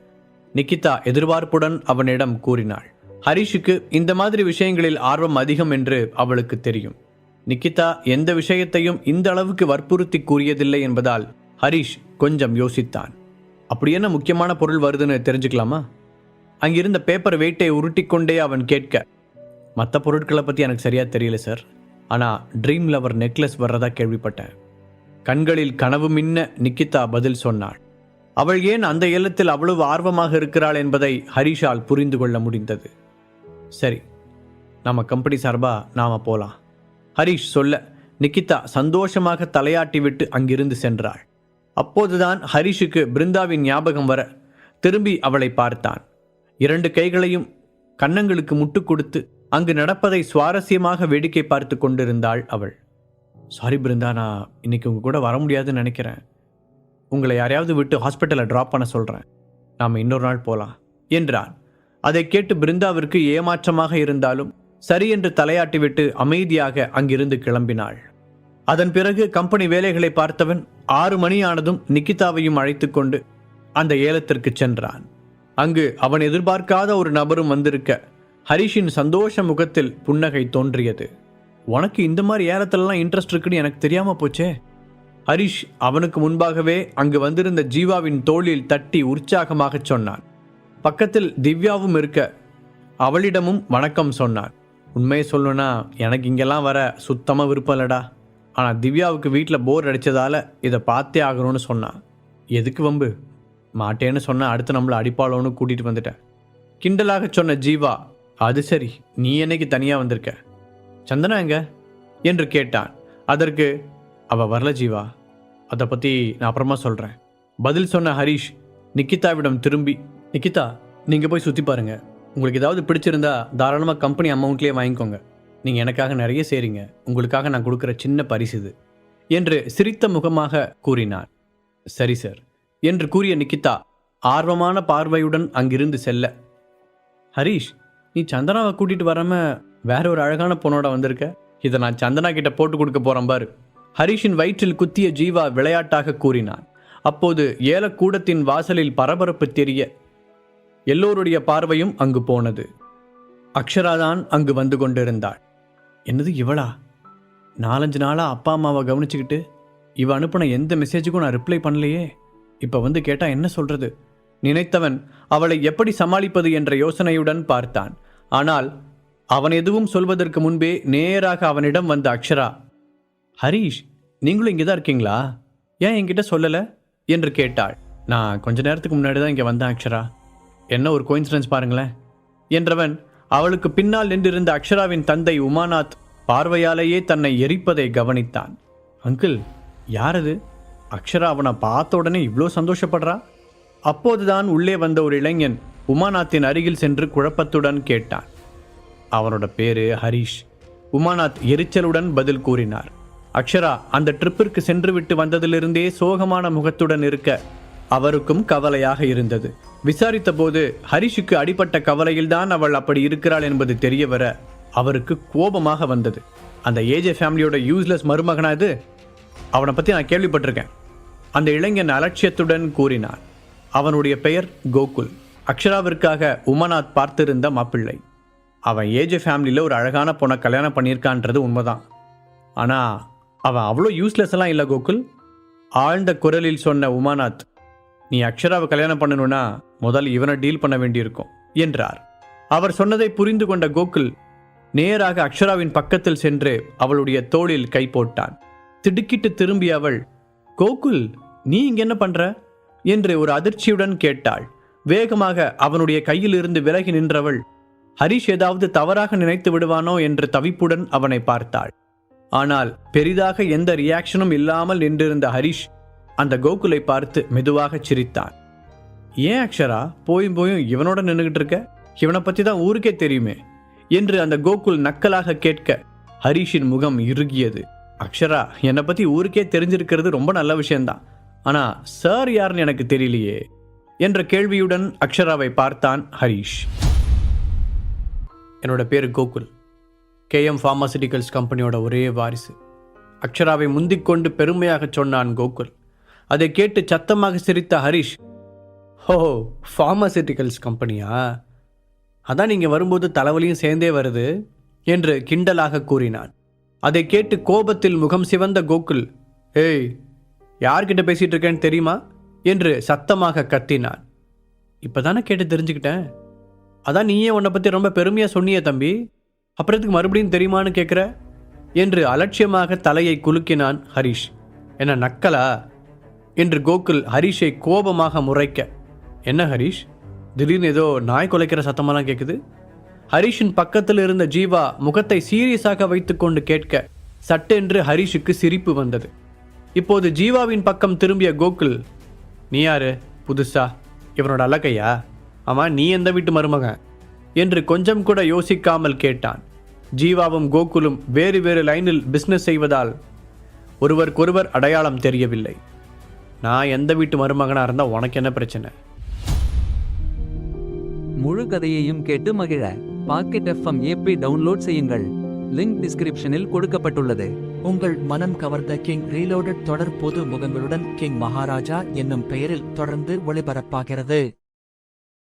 நிக்கிதா எதிர்பார்ப்புடன் அவனிடம் கூறினாள். ஹரிஷுக்கு இந்த மாதிரி விஷயங்களில் ஆர்வம் அதிகம் என்று அவளுக்கு தெரியும். நிக்கிதா எந்த விஷயத்தையும் இந்த அளவுக்கு வற்புறுத்தி கூறியதில்லை என்பதால் ஹரிஷ் கொஞ்சம் யோசித்தான். அப்படி என்ன முக்கியமான பொருள் வருதுன்னு தெரிஞ்சுக்கலாமா? அங்கிருந்த பேப்பர் வெயிட்டை உருட்டிக்கொண்டே அவன் கேட்க, மற்ற பொருட்களை பற்றி எனக்கு சரியாக தெரியல சார், ஆனால் ட்ரீம் லவர் நெக்லஸ் வர்றதா கேள்விப்பட்டேன். கண்களில் கனவு மின்ன நிக்கிதா பதில் சொன்னாள். அவள் ஏன் அந்த ஏலத்தில் அவ்வளவு ஆர்வமாக இருக்கிறாள் என்பதை ஹரிஷால் புரிந்து கொள்ள முடிந்தது. சரி, நம்ம கம்பெனி சார்பா நாம போலாம் ஹரிஷ் சொல்ல நிக்கிதா சந்தோஷமாக தலையாட்டி விட்டு அங்கிருந்து சென்றாள். அப்போதுதான் ஹரிஷுக்கு பிருந்தாவின் ஞாபகம் வர திரும்பி அவளை பார்த்தான். 2 கைகளையும் கன்னங்களுக்கு முட்டு கொடுத்து அங்கு நடப்பதை சுவாரஸ்யமாக வேடிக்கை பார்த்து கொண்டிருந்தாள் அவள். சாரி பிருந்தா, நான் இன்னைக்கு உங்க கூட வர முடியாதுன்னு நினைக்கிறேன். உங்களை யாரையாவது விட்டு ஹாஸ்பிட்டலில் ட்ராப் பண்ண சொல்கிறேன். நாம் இன்னொரு நாள் போகலாம் என்றான். அதை கேட்டு பிருந்தாவிற்கு ஏமாற்றமாக இருந்தாலும் சரி என்று தலையாட்டிவிட்டு அமைதியாக அங்கிருந்து கிளம்பினாள். அதன் பிறகு கம்பெனி வேலைகளை பார்த்தவன் 6 மணி ஆனதும் நிக்கிதாவையும் அழைத்து கொண்டு அந்த ஏலத்திற்கு சென்றான். அங்கு அவன் எதிர்பார்க்காத ஒரு நபரும் வந்திருக்க ஹரிஷின் சந்தோஷ முகத்தில் புன்னகை தோன்றியது. உனக்கு இந்த மாதிரி ஏலத்திலலாம் இன்ட்ரெஸ்ட் இருக்குன்னு எனக்கு தெரியாமல் போச்சே. ஹரிஷ் அவனுக்கு முன்பாகவே அங்கு வந்திருந்த ஜீவாவின் தோளில் தட்டி உற்சாகமாக சொன்னான். பக்கத்தில் திவ்யாவும் இருக்க அவளிடமும் வணக்கம் சொன்னான். உண்மையை சொல்லணும்னா எனக்கு இங்கெல்லாம் வர சுத்தமாக விருப்பம் இல்லடா. ஆனால் திவ்யாவுக்கு வீட்டில் போர் அடித்ததால் இதை பார்த்தே ஆகணும்னு சொன்னான். எதுக்கு வம்பு, மாட்டேன்னு சொன்ன அடுத்து நம்மளை அடிப்பாளோன்னு கூட்டிகிட்டு வந்துட்டேன். கிண்டலாக சொன்ன ஜீவா, அது சரி, நீ என்னைக்கு தனியாக வந்திருக்க, சந்தனா எங்க என்று கேட்டான். அதற்கு அவள் வரல ஜீவா, அதை பற்றி நான் அப்புறமா சொல்கிறேன் பதில் சொன்ன ஹரிஷ் நிக்கிதாவிடம் திரும்பி, நிக்கிதா நீங்கள் போய் சுற்றி பாருங்கள், உங்களுக்கு ஏதாவது பிடிச்சிருந்தா தாராளமாக கம்பெனி அமௌண்ட்லேயே வாங்கிக்கோங்க, நீங்கள் எனக்காக நிறைய செய்கிறீங்க, உங்களுக்காக நான் கொடுக்குற சின்ன பரிசு இது என்று சிரித்த முகமாக கூறினான். சரி சார் என்று கூறிய நிக்கிதா ஆர்வமான பார்வையுடன் அங்கிருந்து செல்ல, ஹரிஷ் நீ சந்தனாவை கூட்டிகிட்டு வராமல் வேற ஒரு அழகான பொண்ணோட வந்திருக்க, இதை நான் சந்தனா கிட்ட போட்டு கொடுக்க போகிறேன் பாரு ஹரிஷின் வயிற்றில் குத்திய ஜீவா விளையாட்டாக கூறினான். அப்போது ஏலக்கூடத்தின் வாசலில் பரபரப்பு தெரிய எல்லோருடைய பார்வையும் அங்கு போனது. அக்ஷராதான் அங்கு வந்து கொண்டிருந்தாள். என்னது இவளா? 4-5 நாளாக அப்பா அம்மாவை கவனிச்சுக்கிட்டு இவ அனுப்பின எந்த மெசேஜுக்கும் நான் ரிப்ளை பண்ணலையே, இப்போ வந்து கேட்டால் என்ன சொல்கிறது நினைத்தவன் அவளை எப்படி சமாளிப்பது என்ற யோசனையுடன் பார்த்தான். ஆனால் அவன் எதுவும் சொல்வதற்கு முன்பே நேராக அவனிடம் வந்த அக்ஷரா, ஹரிஷ் நீங்களும் இங்கே தான் இருக்கீங்களா, ஏன் என்கிட்ட சொல்லலை என்று கேட்டாள். நான் கொஞ்ச நேரத்துக்கு முன்னாடி தான் இங்கே வந்தேன் அக்ஷரா, என்ன ஒரு கோயின்சிடன்ஸ் பாருங்களேன் என்றவன் அவளுக்கு பின்னால் நின்றிருந்த அக்ஷராவின் தந்தை உமாநாத் பார்வையாலேயே தன்னை எரிப்பதை கவனித்தான். அங்கிள் யார் அது? அக்ஷரா அவனை பார்த்த உடனே இவ்வளோ சந்தோஷப்படுறா? அப்போதுதான் உள்ளே வந்த ஒரு இளைஞன் உமாநாத்தின் அருகில் சென்று குழப்பத்துடன் கேட்டான். அவனோட பேரு ஹரிஷ். உமாநாத் எரிச்சலுடன் பதில் கூறினார். அக்ஷரா அந்த ட்ரிப்பிற்கு சென்று விட்டு வந்ததிலிருந்தே சோகமான முகத்துடன் இருக்க அவருக்கும் கவலையாக இருந்தது. விசாரித்த போது ஹரிஷுக்கு அடிபட்ட கவலையில்தான் அவள் அப்படி இருக்கிறாள் என்பது தெரிய வர அவருக்கு கோபமாக வந்தது. அந்த ஏஜே ஃபேமிலியோட யூஸ்லெஸ் மருமகனா இது? அவனை பற்றி நான் கேள்விப்பட்டிருக்கேன். அந்த இளைஞன் அலட்சியத்துடன் கூறினான். அவனுடைய பெயர் கோகுல். அக்ஷராவிற்காக உமாநாத் பார்த்திருந்த மாப்பிள்ளை. அவன் ஏஜே ஃபேமிலியில் ஒரு அழகான பொண்ணை கல்யாணம் பண்ணியிருக்கான்றது உண்மைதான். ஆனால் அவன் அவ்வளோ யூஸ்லெஸ் எல்லாம் இல்லை கோகுல். ஆழ்ந்த குரலில் சொன்ன உமாநாத், நீ அக்ஷராவை கல்யாணம் பண்ணணும்னா முதல் இவனை டீல் பண்ண வேண்டியிருக்கும் என்றார். அவர் சொன்னதை புரிந்து கொண்ட கோகுல் நேராக அக்ஷராவின் பக்கத்தில் சென்று அவளுடைய தோளில் கை போட்டான். திடுக்கிட்டு திரும்பிய அவள், கோகுல், நீ இங்க என்ன பண்ற என்று ஒரு அதிர்ச்சியுடன் கேட்டாள். வேகமாக அவனுடைய கையில் இருந்து விலகி நின்றவள், ஹரிஷ் ஏதாவது தவறாக நினைத்து விடுவானோ என்று தவிப்புடன் அவனை பார்த்தாள். ஆனால் பெரிதாக எந்த ரியாக்ஷனும் இல்லாமல் நின்றிருந்த ஹரிஷ் அந்த கோகுலை பார்த்து மெதுவாக சிரித்தான். ஏன் அக்ஷரா போயும் இவனோட நின்றுகிட்டு இருக்க? இவனை பற்றி தான் ஊருக்கே தெரியுமே என்று அந்த கோகுல் நக்கலாக கேட்க ஹரிஷின் முகம் இறுகியது. அக்ஷரா, என்னை பற்றி ஊருக்கே தெரிஞ்சிருக்கிறது ரொம்ப நல்ல விஷயம்தான். ஆனால் சார் யாருன்னு எனக்கு தெரியலையே என்ற கேள்வியுடன் அக்ஷராவை பார்த்தான் ஹரிஷ். என்னோட பேர் கோகுல். KM ஃபார்மாசிட்டிக்கல்ஸ் கம்பெனியோட ஒரே வாரிசு. அக்ஷராவை முந்திக்கொண்டு பெருமையாக சொன்னான் கோகுல். அதை கேட்டு சத்தமாக சிரித்த ஹரிஷ், ஓ, ஃபார்மாசிட்டிக்கல்ஸ் கம்பெனியா? அதான் நீங்கள் வரும்போது தலைவலியும் சேர்ந்தே வருது என்று கிண்டலாக கூறினான். அதை கேட்டு கோபத்தில் முகம் சிவந்த கோகுல், ஏய், யார்கிட்ட பேசிகிட்டு இருக்கேன்னு தெரியுமா என்று சத்தமாக கத்தினான். இப்போ தானே கேட்டு தெரிஞ்சுக்கிட்டேன். அதான் நீயே உன்னை பற்றி ரொம்ப பெருமையாக சொன்னியே தம்பி, அப்புறத்துக்கு மறுபடியும் தெரியுமான்னு கேட்குற என்று அலட்சியமாக தலையை குலுக்கினான் ஹரிஷ். என்ன நக்கலா என்று கோகுல் ஹரிஷை கோபமாக முறைக்க, என்ன ஹரிஷ், திடீர்னு ஏதோ நாய் குலைக்கிற சத்தமெல்லாம் கேட்குது? ஹரிஷின் பக்கத்தில் இருந்த ஜீவா முகத்தை சீரியஸாக வைத்துக்கொண்டு கேட்க சட்டென்று ஹரிஷுக்கு சிரிப்பு வந்தது. இப்போது ஜீவாவின் பக்கம் திரும்பிய கோகுல், நீ யாரு புதுசா? இவனோட அலக்கையா? ஆமாம், நீ எந்த வீட்டு மருமகன் என்று கொஞ்சம் கூட யோசிக்காமல் கேட்டான். ஜீவாவும் கோகுலும் வேறு வேறு லைனில் பிஸ்னஸ் செய்வதால் ஒருவருக்கொருவர் அடையாளம் தெரியவில்லை. நான் எந்த வீட்டு மருமகனாக இருந்தால் உனக்கு என்ன பிரச்சனை?
முழு கதையையும் கேட்டு மகிழ பாக்கெட் FM APP டவுன்லோட் செய்யுங்கள். லிங்க் டிஸ்கிரிப்ஷனில் கொடுக்கப்பட்டுள்ளது.
உங்கள் மனம் கவர்ந்த கிங் ரீலோடட் தொடர் பொது முகங்களுடன் கிங் மகாராஜா என்னும் பெயரில் தொடர்ந்து ஒளிபரப்பாகிறது.